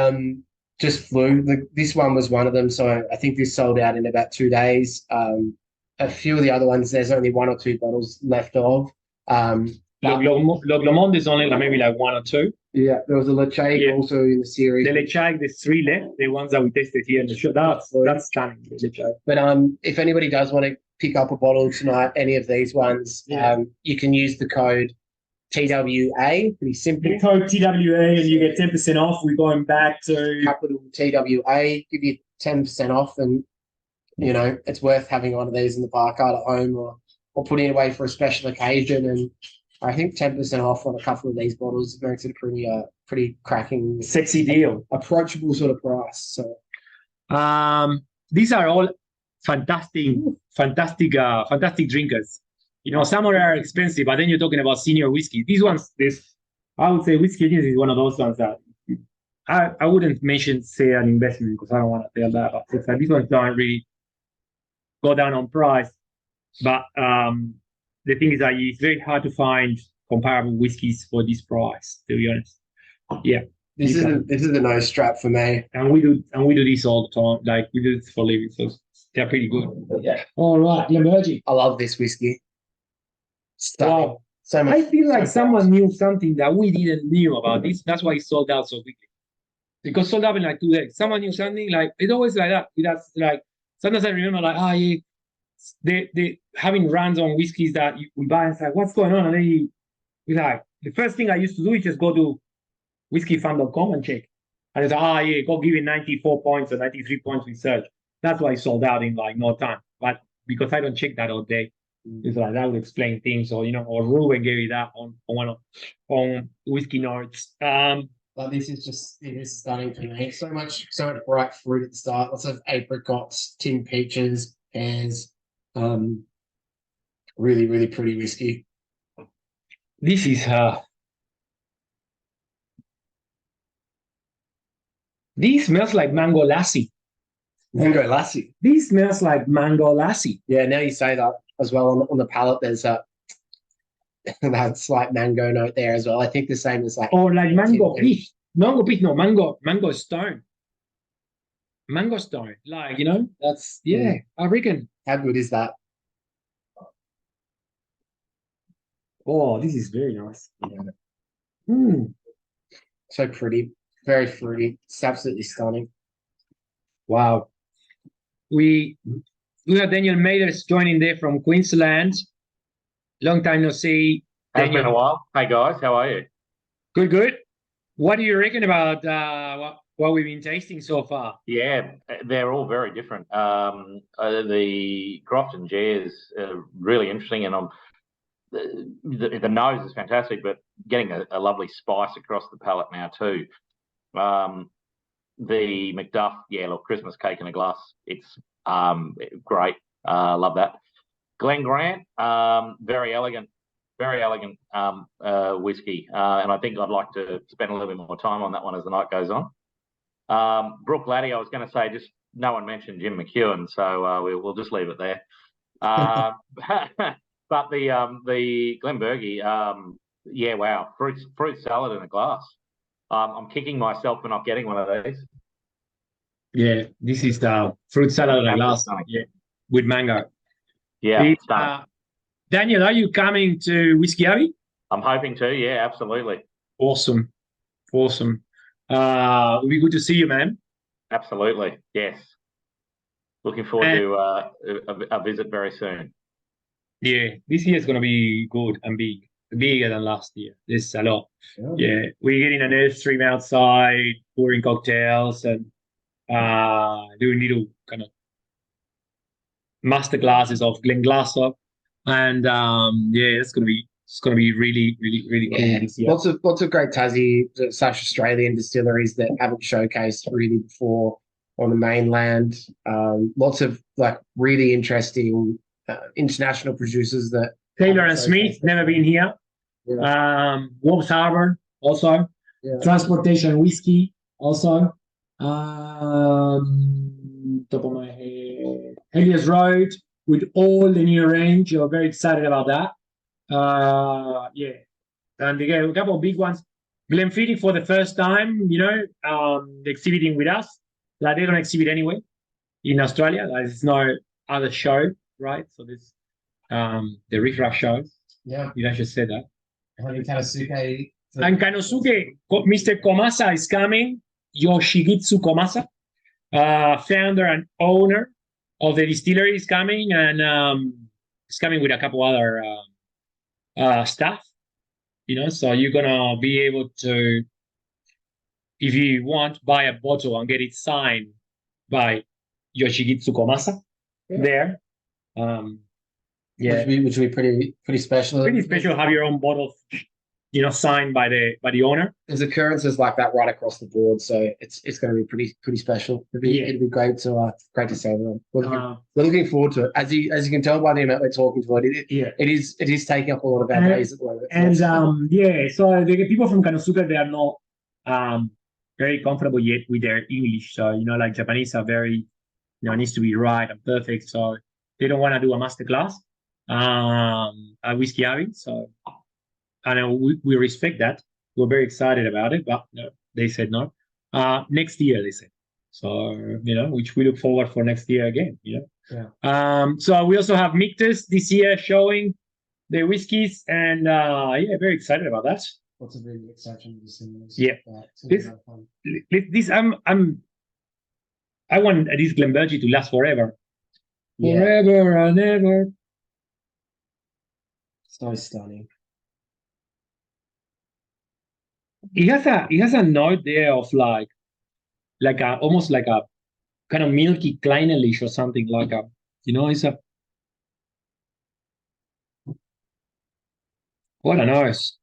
just flew. This one was one of them, so I think this sold out in about 2 days. A few of the other ones, there's only 1 or 2 bottles left of. Le Glomond is only like maybe like 1 or 2. Yeah, there was a Leche also in the series. The Lechag, there's 3 left. The ones that we tested here in the show. That's stunning. The Lechag. But if anybody does want to pick up a bottle tonight, any of these ones, you can use the code TWA. Pretty simple. The code TWA and you get 10% off. We're going back to capital TWA, give you 10% off, and you know it's worth having one of these in the bar cart at home or putting it away for a special occasion. And I think 10% off on a couple of these bottles makes it a pretty cracking, sexy deal, approachable sort of price. So these are all fantastic drinkers. You know, some are expensive, but then you're talking about senior whiskey. These ones, I would say Whisky Agency is one of those ones that I wouldn't say an investment because I don't want to tell that. But these ones don't really go down on price. But the thing is that it's very hard to find comparable whiskies for this price, to be honest. Yeah. This is a no strap for me. And we do this all the time. Like we do this for a living, so they're pretty good. Yeah. All right, Glenbergie. I love this whiskey. Wow. So much. I feel like someone knew something that we didn't knew about this. That's why it sold out so quickly. Because sold out in like 2 days. Someone knew something, like it's always like that. That's like sometimes I remember like, they having runs on whiskeys that we buy and it's like, what's going on? And then we like the first thing I used to do is just go to whiskyfarm.com and check. And it's like, go give it 94 points or 93 points research. That's why it sold out in like no time. But because I don't check that all day, it's like that would explain things. Or or Ruben gave me that on Whiskey Notes. But this is it is stunning to me. So much bright fruit at the start. Lots of apricots, tin peaches, pears. Really, really pretty whiskey. This is this smells like mango lassi. Mango lassi. This smells like mango lassi. Yeah, now you say that as well on the palate. There's that slight mango note there as well. I think the same as like like mango peach. Mango peach, no, mango stone. Mango stone. Like, that's I reckon. How good is that? Oh, this is very nice. So pretty, very fruity. It's absolutely stunning. Wow. We have Daniel Mathers joining there from Queensland. Long time no see. It's been a while. Hey guys, how are you? Good. What do you reckon about what we've been tasting so far? Yeah, they're all very different. The Croft and Jazz are really interesting, and the nose is fantastic, but getting a lovely spice across the palate now too. The Macduff, look, Christmas cake in a glass. It's great. Love that. Glen Grant, very elegant very elegant whiskey, and I think I'd like to spend a little bit more time on that one as the night goes on. Brook Laddie, I was going to say, just no one mentioned Jim McEwen, so we'll just leave it there. But the Glenbergie, yeah, wow, fruit salad in a glass. I'm kicking myself for not getting one of these. Yeah, this is the fruit salad in a glass. Yeah, with mango. Yeah, stunning. Daniel, are you coming to Whisky Abbey? I'm hoping to. Yeah, absolutely. Awesome. It'll be good to see you, man. Absolutely. Yes. Looking forward to a visit very soon. Yeah, this year is going to be good and bigger than last year. There's a lot. Yeah, we're getting an airstream outside, pouring cocktails and doing little kind of master classes of Glenglassaugh, and yeah, it's gonna be really cool this year. Lots of great Tassie / Australian distilleries that haven't showcased really before on the mainland. Lots of like really interesting international producers that Taylor and Smith never been here. Wolves Harbour also. Transportation Whiskey also. Top of my head, Helios Road with all the new range. You're very excited about that. Yeah, and again, a couple of big ones. Glenfiddich for the first time, exhibiting with us. Like they don't exhibit anyway in Australia. There's no other show, right? So this, the Riff Raff show. Yeah, you guys just said that. And Kanosuke. And Kanosuke, Mr. Komasa is coming. Yoshigitsu Komasa, founder and owner of the distillery, is coming, and he's coming with a couple other staff. So you're gonna be able to, if you want, buy a bottle and get it signed by Yoshigitsu Komasa there. Yeah, which would be pretty special. Pretty special. Have your own bottle, signed by the owner. There's occurrences like that right across the board, so it's going to be pretty special. It'd be great to see everyone. We're looking forward to it. As you can tell by the amount we're talking to it is taking up a lot of our days at the moment. And so the people from Kanosuke, they are not very comfortable yet with their English. So like Japanese are very needs to be right and perfect. So they don't want to do a master class at Whisky Abbey. So. And we respect that. We're very excited about it, but no, they said no. Next year, they said. So, which we look forward for next year again, Yeah. So we also have Mictus this year showing the whiskies, and very excited about that. Lots of really exceptional distilleries. Yeah. I want this Glenbergie to last forever. Yeah. Forever and ever. So stunning. It has a note there of almost like a kind of milky Kleinelish or something like it's a what a nose.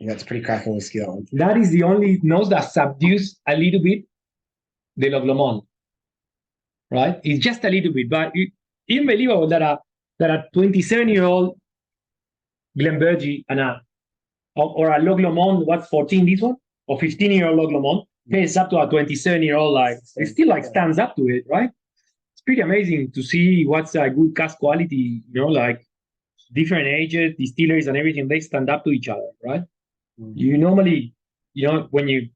Yeah, it's pretty cracking whiskey on. That is the only nose that subdues a little bit the Loglemont, right? It's just a little bit, but it's unbelievable that a 27-year-old Glenbergie and or a Loglemont, what's 14 this one? Or 15-year-old Loglemont pays up to a 27-year-old, it still stands up to it, right? It's pretty amazing to see what's a good cask quality, different ages, distilleries and everything, they stand up to each other, right? You normally, when you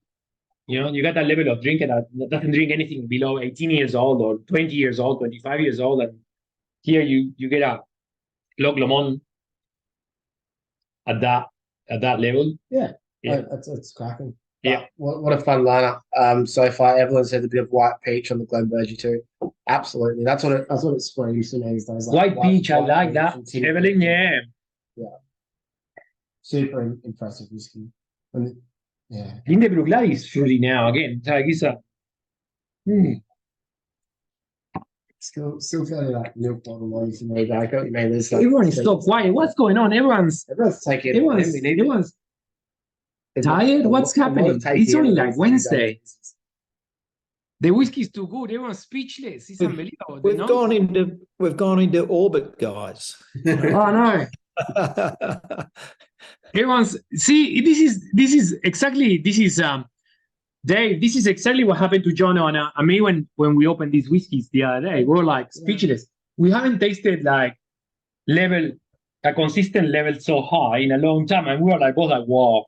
got that level of drinker that doesn't drink anything below 18 years old or 20 years old, 25 years old, and here you get a Loglemont at that level. Yeah. It's cracking. Yeah. What a fun lineup so far. Evelyn's had a bit of white peach on the Glenbergie too. Absolutely. That's what it screams to me these days. White peach, I like that. Evelyn, yeah. Super impressive whiskey. And, yeah. Lindebrook Laddie is fruity now again. It's a Still feeling like milk bottle noise in there. I got what you mean. Everyone is so quiet. What's going on? Everyone's taking everyone's tired. What's happening? It's only like Wednesday. The whiskey's too good. Everyone's speechless. It's unbelievable. We've gone into orbit, guys. Oh no. Everyone's this is exactly Dave, this is exactly what happened to John and me when we opened these whiskeys the other day. We were like speechless. We haven't tasted like a consistent level so high in a long time, and we were like both like wow.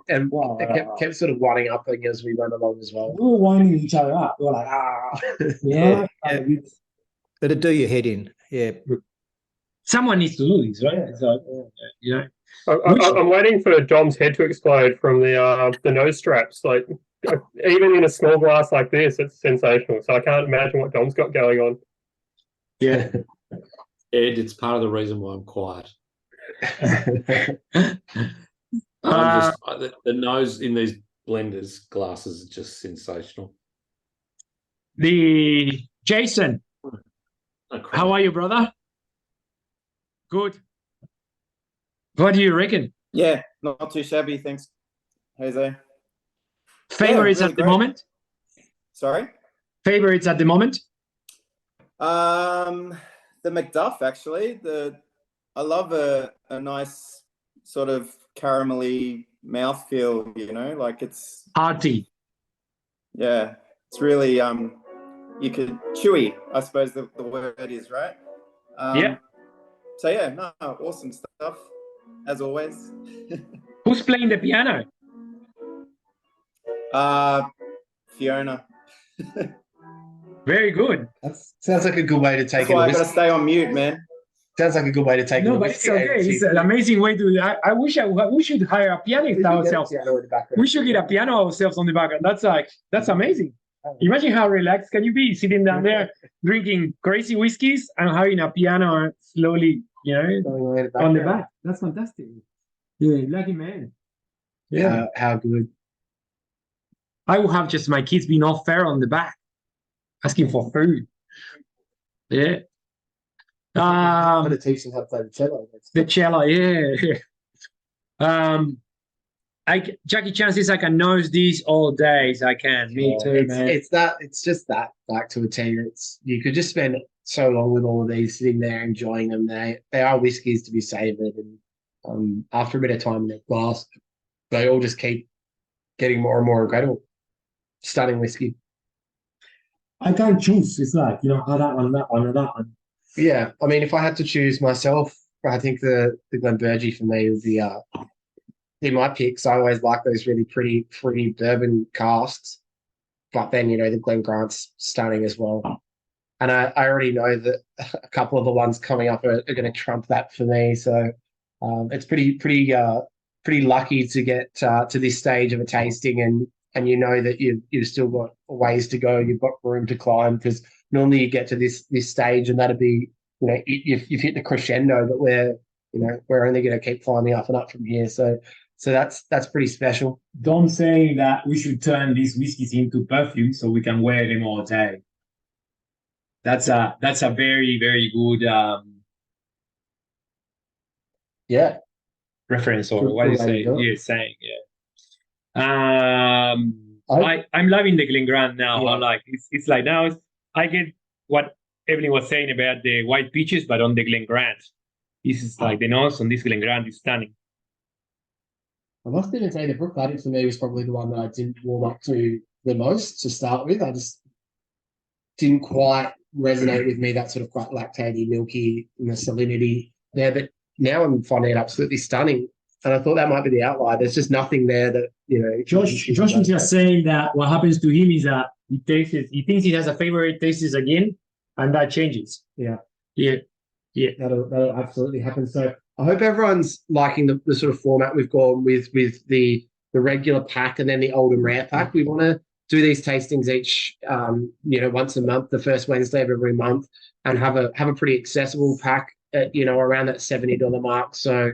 And wow. it kept sort of winding up as we went along as well. We were winding each other up. We were like yeah. That'd do your head in. Yeah. Someone needs to do this, right? So, you know. I'm waiting for Dom's head to explode from the nose straps. Like even in a small glass like this, it's sensational. So I can't imagine what Dom's got going on. Yeah. Ed, it's part of the reason why I'm quiet. The nose in these blenders glasses is just sensational. Jason, how are you, brother? Good. What do you reckon? Yeah, not too shabby, thanks, Jose. Favorites really at the great. moment? Sorry? Favorites at the moment? The Macduff, actually. I love a nice sort of caramelly mouthfeel, you know, like it's Hearty. Yeah, it's really you could chewy, I suppose the word is, right? Yeah. So yeah, no, awesome stuff as always. Who's playing the piano? Fiona. Very good. That sounds like a good way to take That's it. why I gotta stay on mute, man. Sounds like a good way to take it. No, but it's okay. It's an amazing way to. I wish we should hire a pianist ourselves. We should get a piano ourselves on the background. That's amazing. Imagine how relaxed can you be sitting down there drinking crazy whiskeys and having a piano slowly, you know, on the back. That's fantastic. Yeah, lucky man. Yeah, how good. I will have just my kids being all fair on the back, asking for food. Yeah. I'm gonna teach them how to play the cello. The cello, yeah. Jackie Chan says I can nose these all days. I can. Me too, man. It's just that back to a T. You could just spend so long with all of these, sitting there enjoying them. They are whiskies to be savoured, and after a bit of time in their glass, they all just keep getting more and more incredible. Stunning whiskey. I can't choose. It's like, you know, that one, that one, and that one. Yeah, I mean, if I had to choose myself, I think the Glenbergie for me would be my picks. I always like those really pretty bourbon casks, but then, you know, the Glengrant's stunning as well. And I already know that a couple of the ones coming up are going to trump that for me. So it's pretty lucky to get to this stage of a tasting, and you know that you've still got ways to go. You've got room to climb, because normally you get to this stage and that'd be, you know, you've hit the crescendo, but we're only going to keep climbing up and up from here. So that's pretty special. Dom saying that we should turn these whiskeys into perfume so we can wear them all day. That's a very, very good reference, or what you say. You're saying, yeah. I'm loving the Glengrant now. Yeah. Like it's like now I get what Evelyn was saying about the white peaches, but on the Glengrant, this is like the nose on this Glengrant is stunning. I must even say the Brooklet for me was probably the one that I didn't warm up to the most to start with. I just didn't quite resonate with me, that sort of quite lactatey, milky, and the salinity there. But now I'm finding it absolutely stunning. And I thought that might be the outlier. There's just nothing there that, you know. Josh was just saying that what happens to him is that he thinks he has a favorite, tastes again, and that changes. Yeah. That'll absolutely happen. So I hope everyone's liking the sort of format we've gone with the regular pack and then the old and rare pack. We want to do these tastings each, once a month, the first Wednesday of every month, and have a pretty accessible pack at, around that $70 mark. So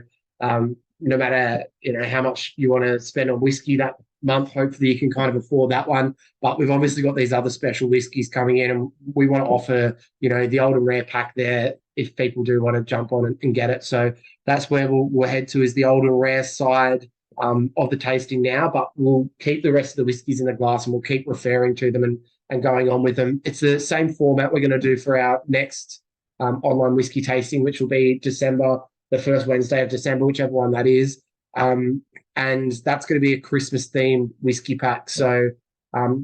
no matter, how much you want to spend on whiskey that month, hopefully you can kind of afford that one. But we've obviously got these other special whiskies coming in, and we want to offer, the old and rare pack there if people do want to jump on and get it. So that's where we'll head to, is the old and rare side. of the tasting now, but we'll keep the rest of the whiskies in the glass and we'll keep referring to them and going on with them. It's the same format we're going to do for our next online whiskey tasting, which will be December, the first Wednesday of December, whichever one that is. And that's going to be a Christmas-themed whiskey pack. So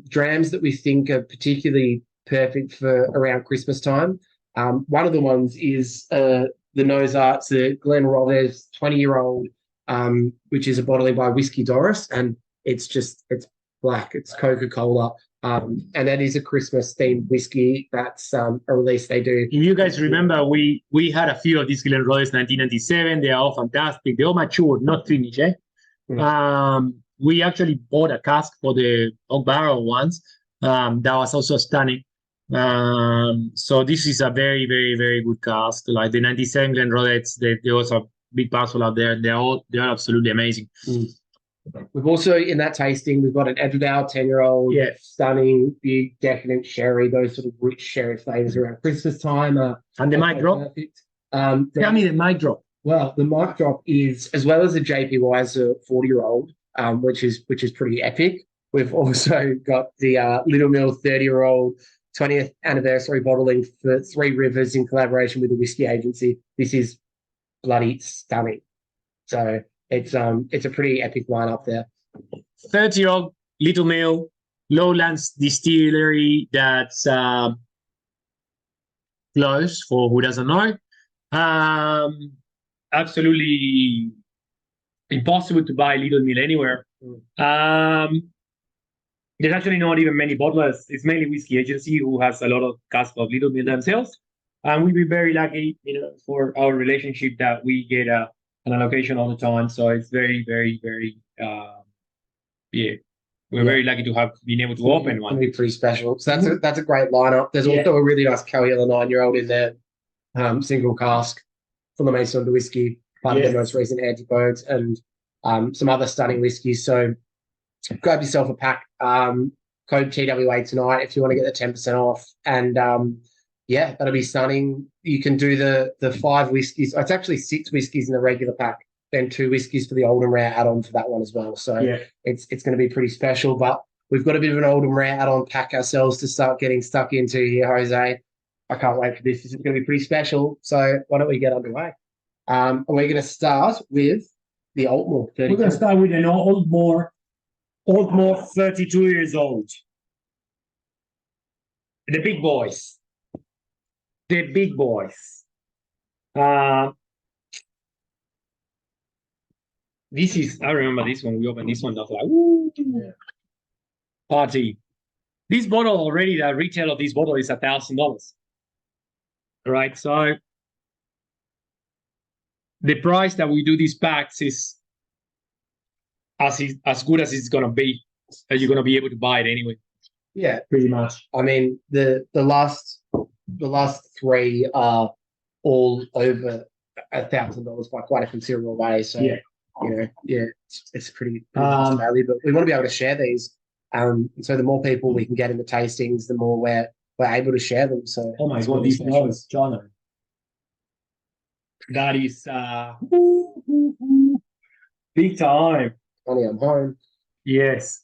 drams that we think are particularly perfect for around Christmas time. One of the ones is the Nose Arts, the Glenrothes 20-year-old, which is a bottling by Whiskey Doris, and it's black, it's Coca-Cola. And that is a Christmas-themed whiskey. That's a release they do. If you guys remember, we had a few of these Glenrothes 1997. They are all fantastic. They all matured, not finished. We actually bought a cask for the oak barrel ones. That was also stunning. So this is a very, very, very good cask. Like the 97 Glenrothes, they also big parcel out there. They're absolutely amazing. We've also, in that tasting, we've got an Edwardale 10-year-old, stunning, big, decadent sherry, those sort of rich sherry flavors around Christmas time. And the mic drop? Tell me the mic drop. Well, the mic drop is, as well as the JP Weiser 40-year-old, which is pretty epic. We've also got the Little Mill 30-year-old 20th anniversary bottling for Three Rivers in collaboration with the Whisky Agency. This is bloody stunning. So it's a pretty epic lineup there. 30-year-old Little Mill Lowlands distillery that's close, for who doesn't know. Absolutely impossible to buy Little Mill anywhere. There's actually not even many bottlers. It's mainly Whisky Agency who has a lot of casks of Little Mill themselves. And we've been very lucky, for our relationship that we get an allocation all the time. So it's very, very, very, we're very lucky to have been able to open one. It's pretty special. So that's a great lineup. There's also a really nice Cahuilla 9-year-old in there, single cask from the Maison de Whiskey, part of their most recent antipodes, and some other stunning whiskies. So grab yourself a pack. Code TWA tonight if you want to get the 10% off. And that'll be stunning. You can do the 5 whiskies. It's actually 6 whiskies in the regular pack, then 2 whiskies for the Old and Rare add-on for that one as well. So it's going to be pretty special. But we've got a bit of an Old and Rare add-on pack ourselves to start getting stuck into here, Jose. I can't wait for this. This is going to be pretty special. So why don't we get underway? And we're going to start with the Altmore 32. We're going to start with an Altmore 32 years old. The big boys. The big boys. This is, I remember this one. We opened this one. I was like, woo, party. This bottle already, the retail of this bottle is $1,000. Right? So the price that we do these packs is as good as it's going to be. And you're going to be able to buy it anyway. Yeah, pretty much. I mean, the last 3 are all over $1,000 by quite a considerable way. So it's pretty nice value. But we want to be able to share these. So the more people we can get in the tastings, the more we're able to share them. So oh my god, these nose, John. That is big time. Honey, I'm home. Yes.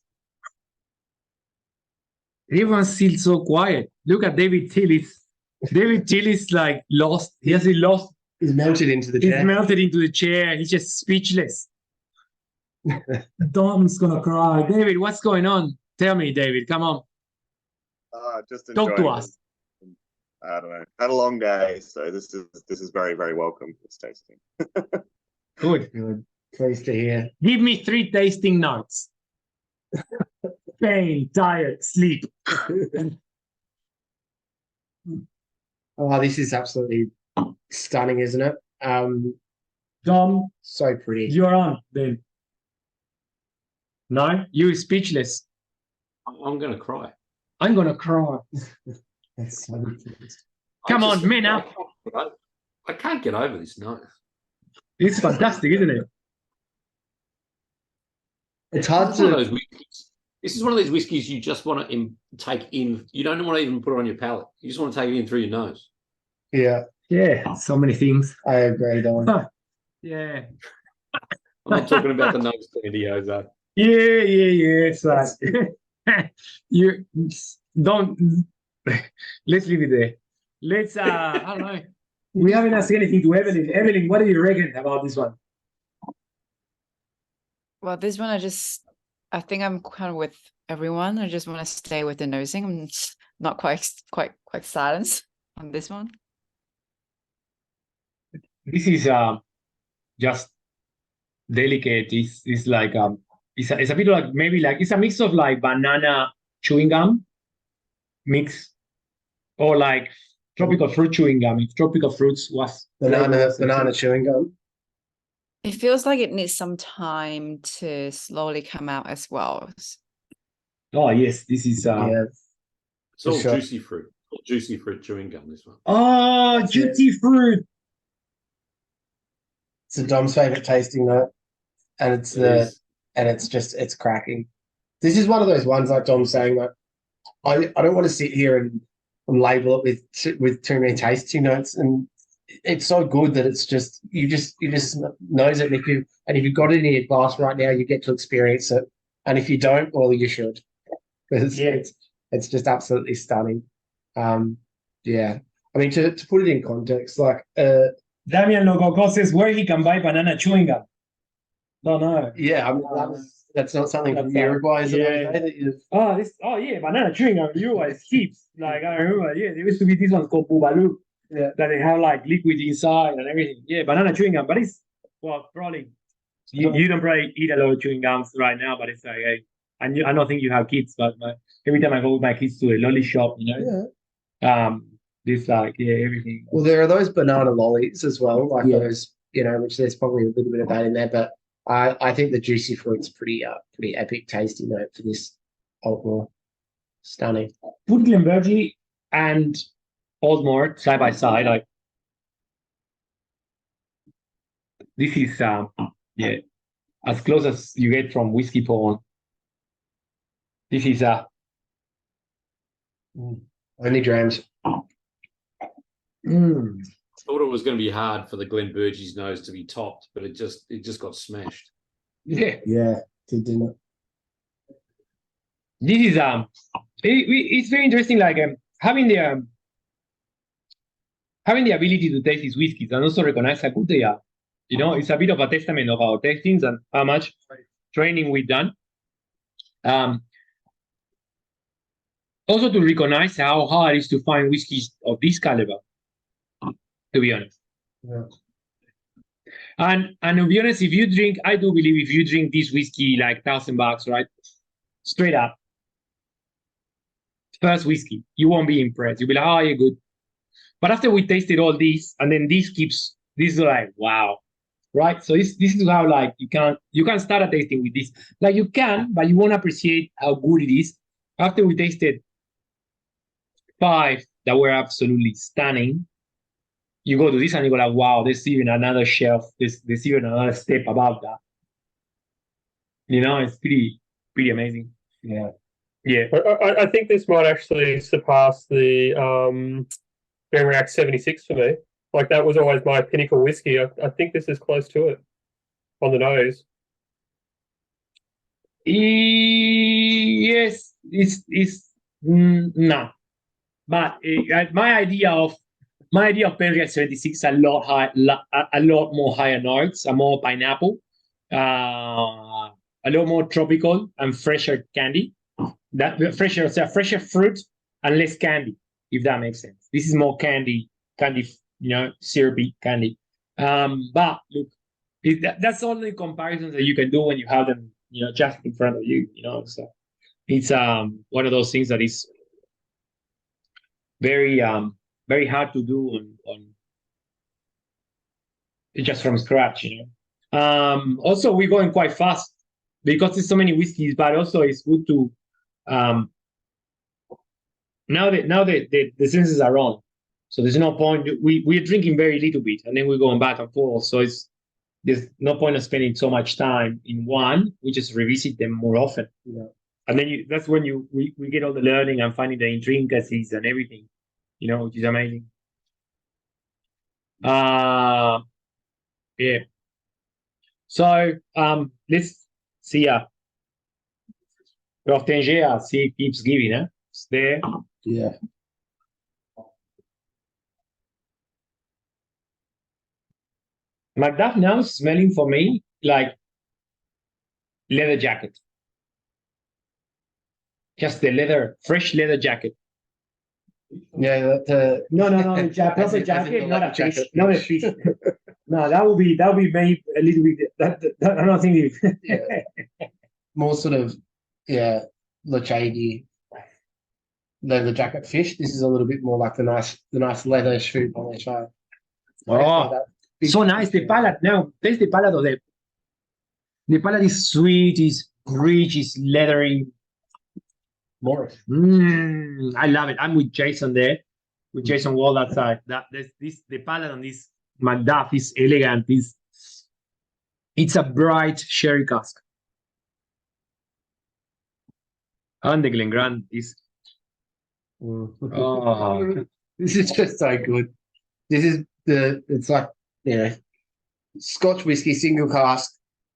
Everyone's still so quiet. Look at David Tillis. David Tillis like lost. He hasn't lost. He's melted into the chair. He's melted into the chair. He's just speechless. Dom's gonna cry. David, what's going on? Tell me, David. Come on. Just talk to us. I don't know. Had a long day, so this is very, very welcome. This tasting. Good. Pleased to hear. Give me 3 tasting notes. Pain, tired, sleep. Oh, this is absolutely stunning, isn't it? Dom, so pretty. You're on, then. No, you're speechless. I'm going to cry. I'm going to cry. That's so ridiculous. Come on, man up. I can't get over this nose. It's fantastic, isn't it? It's hard to. This is one of those whiskies you just want to take in. You don't want to even put it on your palate. You just want to take it in through your nose. Yeah. Yeah. So many things. I agree, Don. Yeah. not talking about the nose candy, Jose. Yeah. It's like you don't. Let's leave it there. Let's. I don't know. We haven't asked anything to Evelyn. Evelyn, what do you reckon about this one? Well, this one I think I'm kind of with everyone. I just want to stay with the nosing. I'm not quite silent on this one. This is just delicate. It's like it's a bit like maybe like it's a mix of like banana chewing gum mix or like tropical fruit chewing gum. If tropical fruits was banana chewing gum. It feels like it needs some time to slowly come out as well. Oh yes, this is It's all sure. juicy fruit. All juicy fruit chewing gum, this one. Oh, juicy fruit. It's a Dom's favorite tasting note, and it's cracking. This is one of those ones like Dom's saying that I don't want to sit here and label it with too many tasting notes, and it's so good that it's just you just knows it. And if you've got it in your glass right now, you get to experience it. And if you don't, well, you should, because it's just absolutely stunning. Yeah, I mean to put it in context, like Damian Logogo says where he can buy banana chewing gum. No. Yeah, I mean that's not something from Uruguay, is it? That you've... banana chewing gum. Uruguay is heaps. Like I remember, there used to be these ones called Bubalu. Yeah, that they have like liquid inside and everything. Yeah, banana chewing gum, but it's probably you don't probably eat a lot of chewing gums right now, but it's like I don't think you have kids, but every time I go with my kids to a lolly shop, this like everything. Well, there are those banana lollies as well, like those, which there's probably a little bit of that in there, but I think the juicy fruit's pretty epic tasty note for this Altmore. Stunning. Put Glenbergie and Altmore side by side, like this is as close as you get from whiskey porn. This is only drams. Thought it was going to be hard for the Glenbergie's nose to be topped, but it just got smashed. Yeah, didn't it? This is it's very interesting, like having the ability to taste these whiskeys and also recognize how good they are. It's a bit of a testament of our tastings and how much training we've done. Also to recognize how hard it is to find whiskeys of this caliber, to be honest. Yeah. And to be honest, I do believe if you drink this whiskey like $1,000, right? Straight up. First whiskey, you won't be impressed. You'll be like, oh, you're good. But after we tasted all this, and then this is like, wow. Right? So this is how like you can start a tasting with this. Like you can, but you won't appreciate how good it is. After we tasted 5 that were absolutely stunning, you go to this and you go like, wow, there's even another shelf. There's even another step above that. It's pretty amazing. Yeah. I think this might actually surpass the Benriach 76 for me. Like that was always my pinnacle whiskey. I think this is close to it on the nose. Yes, it's no, but my idea of Benriach 76 a lot more higher notes, a more pineapple, a lot more tropical and fresher candy. Fresher fruit and less candy, if that makes sense. This is more candy, syrupy candy. But look, that's all the comparisons that you can do when you have them, just in front of you, So it's one of those things that is very very hard to do on just from scratch, Also, we're going quite fast because there's so many whiskeys, but also it's good to now that the senses are on, so there's no point. We're drinking very little bit, and then we're going back and forth. So there's no point of spending so much time in one. We just revisit them more often, And then that's when we get all the learning and finding the intricacies and everything, which is amazing. Yeah. So let's see. Raftanger, see, keeps giving, huh? It's there. Yeah. Macduff now is smelling for me like leather jacket. Just the leather, fresh leather jacket. Yeah, the No, proper jacket, not a fish, not a fish. No, that would be made a little bit. That I don't think. more sort of Lechegi leather jacket fish. This is a little bit more like the nice leather shoe polish. Oh, so nice. The palate now. Taste the palate of the palate is sweet, is rich, is leathery. Morris. I love it. I'm with Jason there, with Jason Wall that side. The palate on this Macduff is elegant. It's a bright sherry cask. And the Glengrant is. Oh, this is just so good. This is it's like Scotch whiskey single cask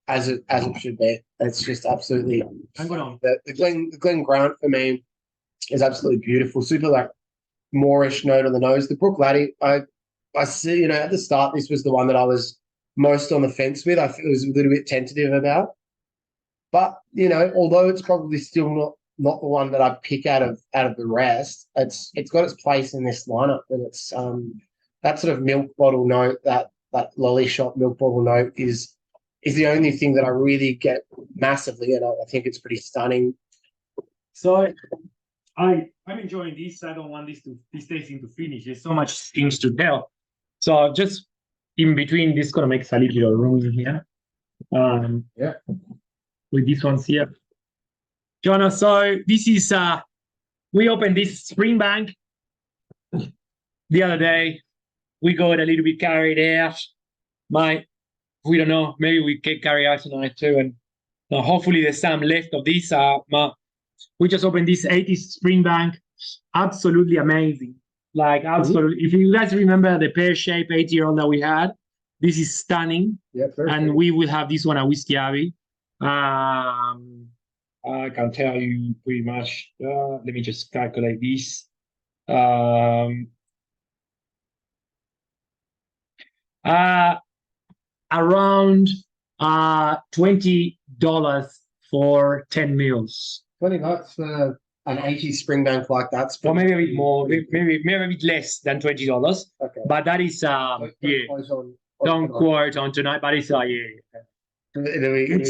as it should be. It's just absolutely. hang on. The Glengrant for me is absolutely beautiful. Super like Moorish note on the nose. The Brook Laddie, I see. At the start, this was the one that I was most on the fence with. I was a little bit tentative about, but although it's probably still not the one that I pick out of the rest, it's got its place in this lineup, and it's that sort of milk bottle note, that lolly shop milk bottle note is the only thing that I really get massively, and I think it's pretty stunning. So I'm enjoying this. I don't want this tasting to finish. There's so much things to tell. So just in between, this gonna make a little room in here. With these ones here. Jonah, so this is we opened this Springbank the other day. We got a little bit carried out. We don't know, maybe we get carried out tonight too, and hopefully there's some left of this. We just opened this 80s Springbank. Absolutely amazing. Like absolutely. If you guys remember the pear-shaped 80-year-old that we had, this is stunning. Yeah, perfect. And we will have this one at Whisky Abbey. I can tell you pretty much. Let me just calculate this. Around $20 for 10 meals. $20 for an 80 Springbank like that. Or maybe a bit more, maybe a bit less than $20. Okay. But that is don't quote on tonight, but it's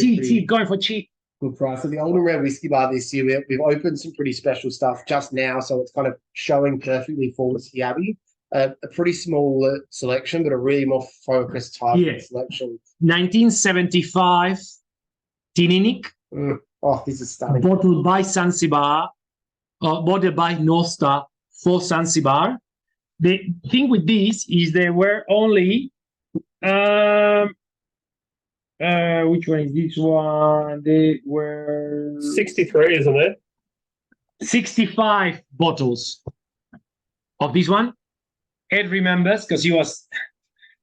cheap, going for cheap. Good price. So the Old and Red Whiskey Bar this year, we've opened some pretty special stuff just now, so it's kind of showing perfectly for Whisky Abbey. A pretty small selection, but a really more focused type of selection. 1975 Tininic. Oh, this is stunning. Bottled by Zanzibar, bottled by North Star for Zanzibar. The thing with this is there were only which one is this one? They were 63, isn't it? 65 bottles of this one. Ed remembers because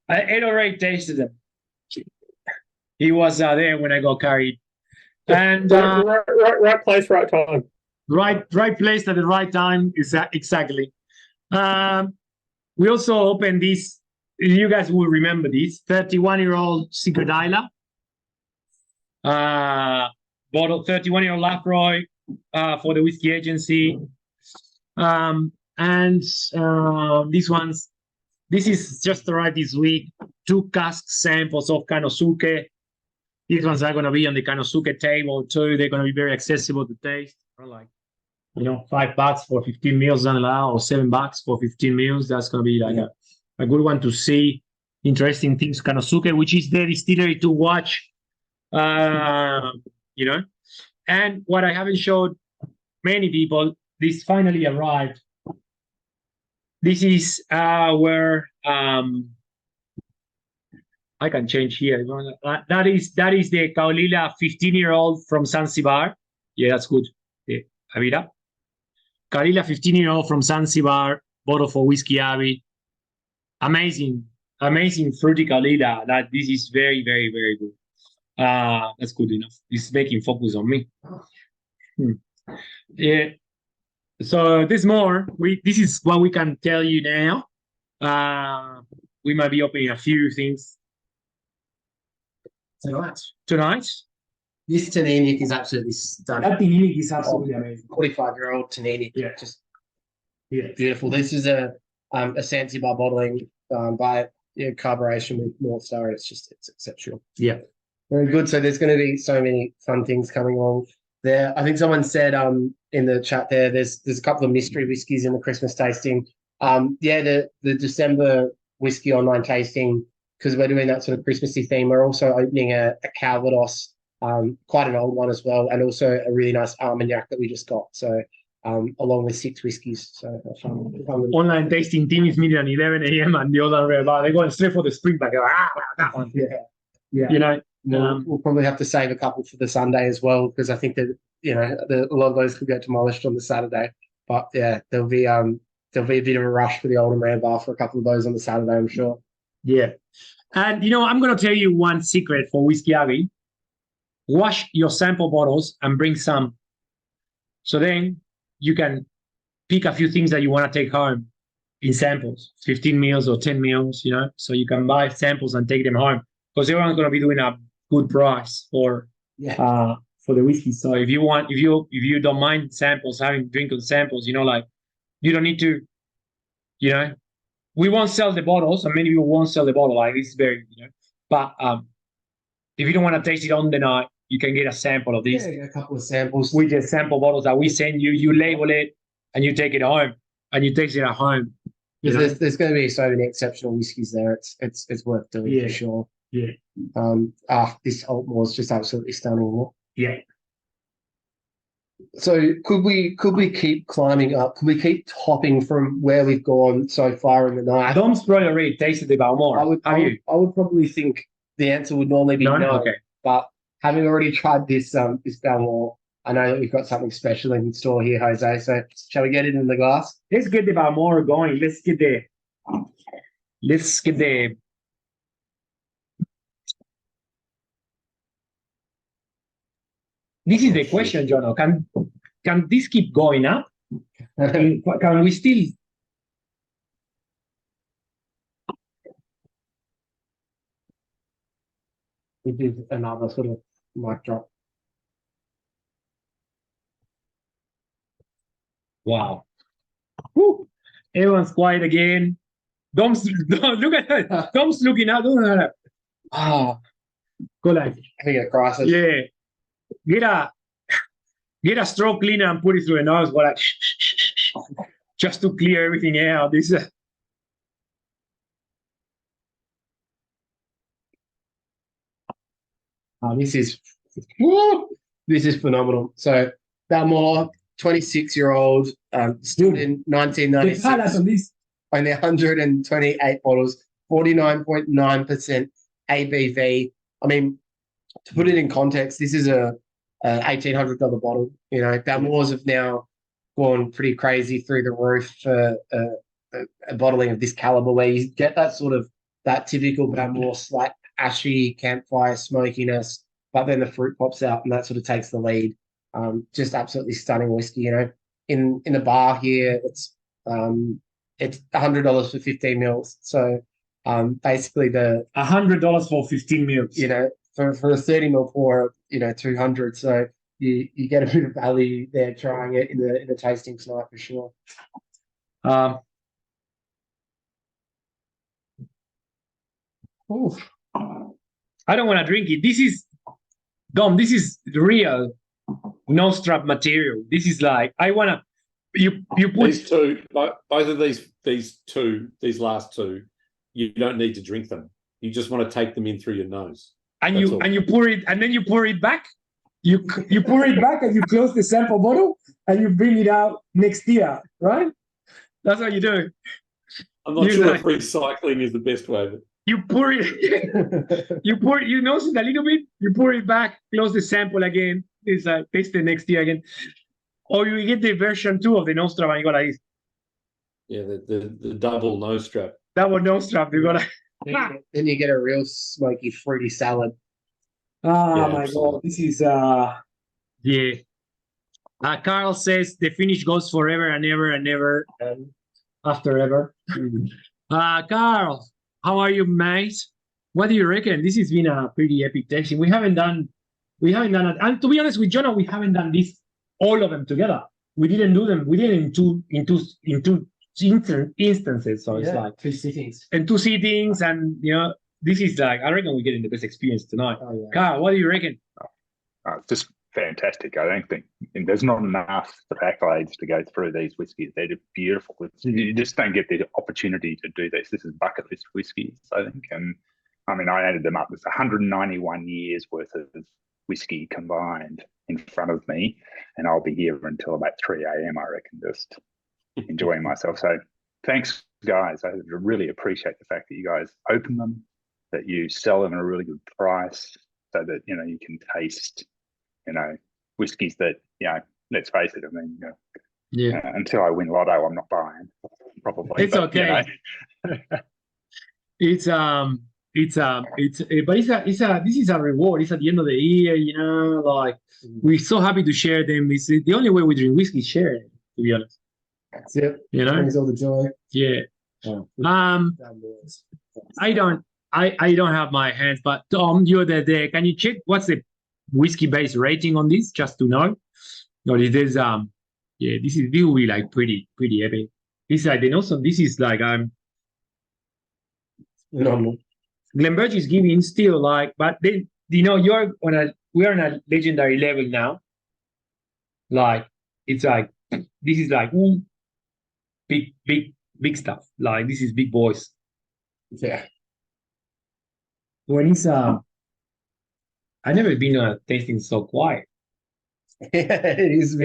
Ed already tasted them. He was there when I got carried. And right place, right time. Right place at the right time. Exactly. We also opened this. You guys will remember this 31-year-old Secret Isla. Bottle 31-year-old Lafroy for the Whisky Agency. And these ones, this is just arrived this week. 2 cask samples of Kanosuke. These ones are going to be on the Kanosuke table too. They're going to be very accessible to taste. Like, $5 for 15 meals or $7 for 15 meals. That's going to be like a good one to see. Interesting things, Kanosuke, which is the distillery to watch. And what I haven't showed many people, this finally arrived. This is where I can change here. That is the Kaolila 15-year-old from Zanzibar. Yeah, that's good. Yeah, Avira. Kaolila 15-year-old from Zanzibar, bottle for Whisky Abbey. Amazing fruity Kaolila. This is very, very, very good. That's good enough. It's making focus on me. Yeah. So there's more. This is what we can tell you now. We might be opening a few things tonight. This Taninic is absolutely stunning. That Taninic is absolutely amazing. 45-year-old Taninic. Yeah. Just beautiful. This is a Zanzibar bottling by collaboration with North Star. It's exceptional. Yeah. Very good. So there's going to be so many fun things coming along there. I think someone said in the chat there's a couple of mystery whiskies in the Christmas tasting. The December whiskey online tasting, because we're doing that sort of Christmassy theme. We're also opening a Calvados, quite an old one as well, and also a really nice Armagnac that we just got. So along with 6 whiskies. So online tasting team is meeting at 11 a.m. and the other way about. They're going straight for the spring back. That one. Yeah. You know, we'll probably have to save a couple for the Sunday as well, because I think that a lot of those could get demolished on the Saturday. But yeah, there'll be a bit of a rush for the Oldham Rand Bar for a couple of those on the Saturday, I'm sure. Yeah, and I'm going to tell you one secret for Whisky Abbey. Wash your sample bottles and bring some, so then you can pick a few things that you want to take home in samples, 15 meals or 10 meals. So you can buy samples and take them home, because everyone's going to be doing a good price for the whiskey. So if you don't mind samples, drinking samples, you don't need to, we won't sell the bottles, and many people won't sell the bottle. Like, this is very, but if you don't want to taste it on the night, you can get a sample of this. Yeah, a couple of samples. We just sample bottles that we send you. You label it and you take it home and you taste it at home. There's going to be so many exceptional whiskies there. It's worth doing for sure. Yeah. This Altmore is just absolutely stunning. Yeah. So could we keep climbing up? Could we keep topping from where we've gone so far in the night? Dom's probably already tasted the Balmore. I would probably think the answer would normally be no. Okay. But having already tried this Balmore, I know that we've got something special in store here, Jose. So shall we get it in the glass? Let's get the Balmore going. Let's get the. This is the question, Jono. Can this keep going up? Can we still? This is another sort of mic drop. Wow. Woo. Everyone's quiet again. Dom's look at that. Dom's looking out. Go like. Having a crisis. Yeah. Get a straw cleaner and put it through a nose. Go like, just to clear everything out. This is phenomenal. So Balmore, 26-year-old, still in 1996. Only 128 bottles, 49.9% ABV. I mean, to put it in context, this is a $1,800 bottle. Balmores have now gone pretty crazy through the roof for a bottling of this caliber, where you get that typical Balmore slight ashy campfire smokiness, but then the fruit pops out and that sort of takes the lead. Just absolutely stunning whiskey. In the bar here, it's $100 for 15 mils. So basically $100 for 15 mils. For a 30 mil pour, 200. So you get a bit of value there trying it in the tasting tonight for sure. I don't want to drink it. This is Dom. This is real nose strap material. This is like, I want to. You put these two, both of these last two, you don't need to drink them. You just want to take them in through your nose. And you pour it, and then you pour it back. You pour it back, and you close the sample bottle, and you bring it out next year, right? That's what you do. I'm not sure if recycling is the best way, but you pour it, you nose it a little bit, you pour it back, close the sample again. It's like taste the next year again, or you get the version 2 of the nose strap, and you got like this. Yeah, the double nose strap. Double nose strap. You got. Then you get a real smoky, fruity salad. Oh Yeah, my absolutely. God, this is yeah. Carl says the finish goes forever and ever and ever and after ever. Carl, how are you, mate? What do you reckon? This has been a pretty epic tasting. We haven't done it. And to be honest with Jonah, we haven't done this all of them together. We didn't do them. We did it in two instances. So it's like 2 sittings. and 2 sittings, and this is like, I reckon we're getting the best experience tonight. Oh, yeah. Carl, what do you reckon? Just fantastic. I don't think there's not enough accolades to go through these whiskies. They're just beautiful. You just don't get the opportunity to do this. This is bucket list whiskies, I think. And I mean, I added them up. There's 191 years worth of whiskey combined in front of me, and I'll be here until about 3 a.m. I reckon, just enjoying myself. So thanks, guys. I really appreciate the fact that you guys open them, that you sell them at a really good price, so that you can taste whiskies that let's face it. I mean, until I win Lotto, I'm not buying. Probably, it's okay. This is a reward. It's at the end of the year, like we're so happy to share them. It's the only way we drink whiskey is sharing, to be honest. That's it. Brings all the joy. Yeah. I don't have my hands, but Tom, you're there. Can you check what's the whiskey based rating on this, just to know? No, this will be like pretty epic. This is like, this is like Glenberg is giving still, like, but then we're on a legendary level now. Like, it's like, this is like big stuff. Like, this is big boys. Yeah. When it's I've never been tasting so quiet. Yeah, it is.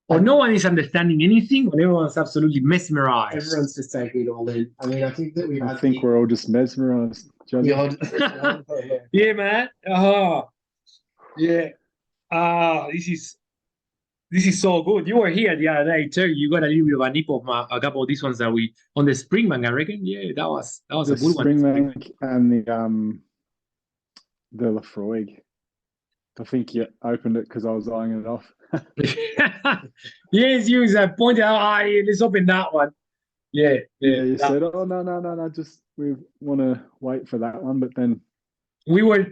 No one is understanding anything, or everyone's absolutely mesmerized. Everyone's just taking it all in. I mean, I think that I think we're all just mesmerized. Yeah, man. Yeah. This is so good. You were here the other day too. You got a little bit of a nip of a couple of these ones that we on the Springbank, I reckon. Yeah, that was a good one. Springbank and the Lafroig. I think you opened it because I was eyeing it off. Yes, you pointed out, let's open that one. Yeah. You said, oh, no, just we want to wait for that one, but then you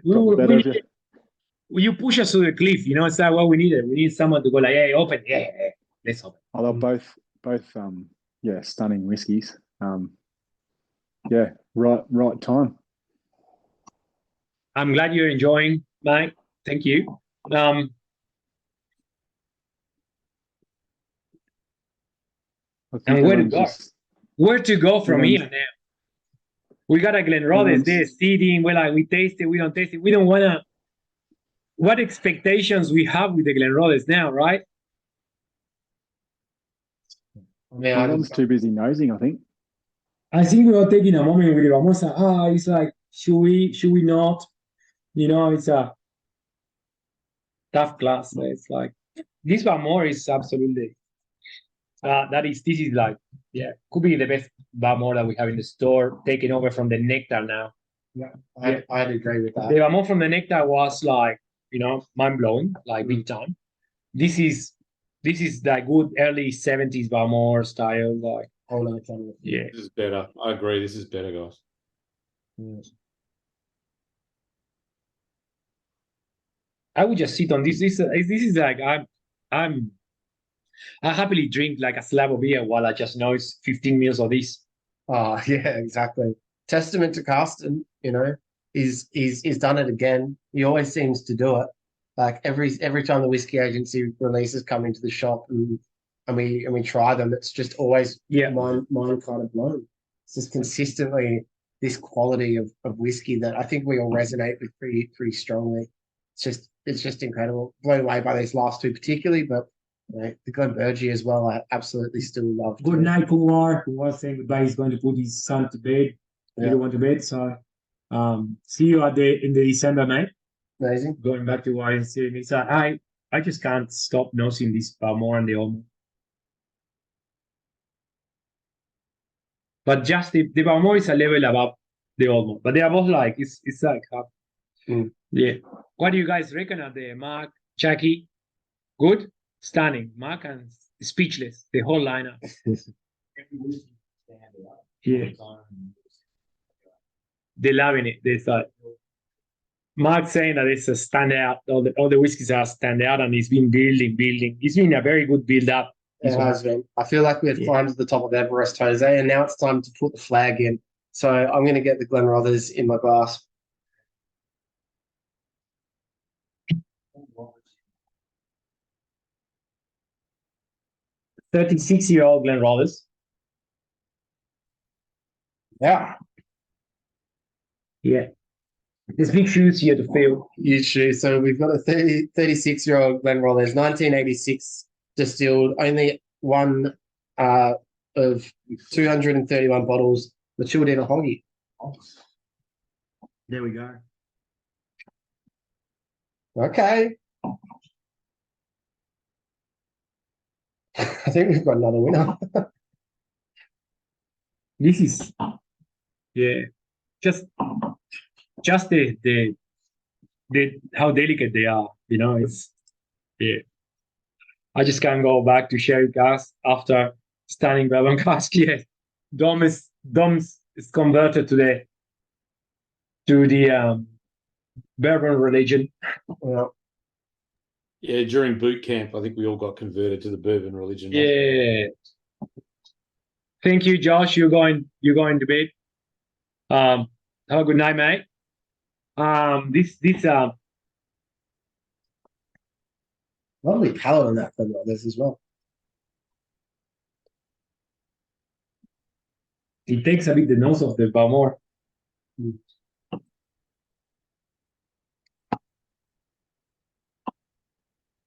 push us to the cliff, it's like what we needed. We need someone to go like, hey, open, let's open. Oh, they're both stunning whiskies. Right time. I'm glad you're enjoying, mate. Thank you. And where to go? Where to go from here now? We got a Glenrothes there sitting. We taste it. We don't taste it. We don't want to. What expectations we have with the Glenrothes now, right? I mean, Adam's too busy nosing, I think. I think we are taking a moment with the Vamosa. It's like, should we not? It's a tough class. It's like this Bamor is absolutely this is like, could be the best Bamor that we have in the store, taken over from the Nectar now. I'd agree with that. The Bamor from the Nectar was like, mind blowing, like big time. This is like good early 70s Bamor style, like This is better. I agree. This is better, guys. I would just sit on this. This is like I happily drink like a slab of beer while I just know it's 15 mils of this. Oh yeah, exactly. Testament to Carsten, he's done it again. He always seems to do it. Like every time the Whisky Agency releases come into the shop and we try them, it's just always mind kind of blown. It's just consistently this quality of whiskey that I think we all resonate with pretty strongly. It's just incredible. Blown away by these last two particularly, but the Glenbergie as well, I absolutely still love. Good night, Kumar. Kumar saying goodbye. He's going to put his son to bed. He went to bed. So see you in the December, mate. Amazing. Going back to what I'm saying, it's I just can't stop nosing this Bamor and the Olmo. But just the Bamor is a level above the Olmo. But they are both like it's like Yeah. What do you guys reckon out there, Mark, Jackie? Good, stunning. Mark and speechless. The whole lineup. Yeah. They're loving it. They thought. Mark's saying that it's a standout. All the whiskeys are standout, and it's been building. It's been a very good build up. It has been. I feel like we've climbed to the top of Everest, Jose, and now it's time to put the flag in. So I'm going to get the Glenrothes in my glass. "36-year-old Glenrothes." Yeah. Yeah. There's big shoes here to fill. Huge shoes. So we've got a 36-year-old Glenrothes, 1986 distilled, only one of 231 bottles matured in a hoggy. There we go. Okay. I think we've got another winner. This is, yeah, just the how delicate they are. You know, it's I just can't go back to sherry cask after stunning bourbon cask. Yeah, Dom is converted to the bourbon religion. Yeah, during boot camp, I think we all got converted to the bourbon religion. Yeah. Thank you, Josh. You're going to bed. Have a good night, mate. This lovely palate on that Glenrothes as well. it takes a bit the nose of the Balmore.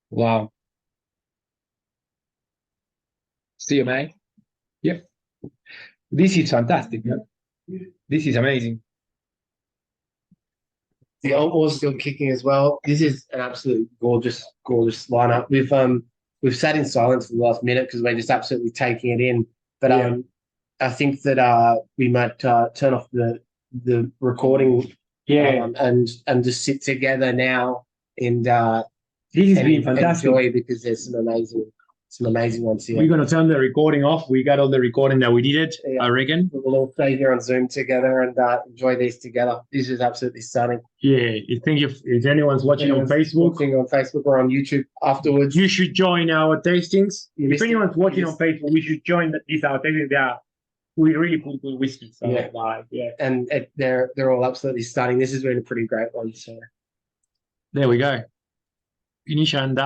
Wow. See you, mate. Yep. This is fantastic. Yeah? This is amazing. The Altmore's still kicking as well. This is an absolutely gorgeous lineup. We've sat in silence for the last minute because we're just absolutely taking it in. But I think that we might turn off the recording. And just sit together now and this has been fantastic. Enjoy, because there's some amazing ones here. We're gonna turn the recording off. We got all the recording that we needed, I reckon. We'll all stay here on Zoom together and enjoy these together. This is absolutely stunning. Yeah, I think if anyone's watching on Facebook or on YouTube afterwards, you should join our tastings. If anyone's watching on Facebook, we should join our tastings. We really put good whiskey. So and they're all absolutely stunning. This has been a pretty great one. So there we go. Finish and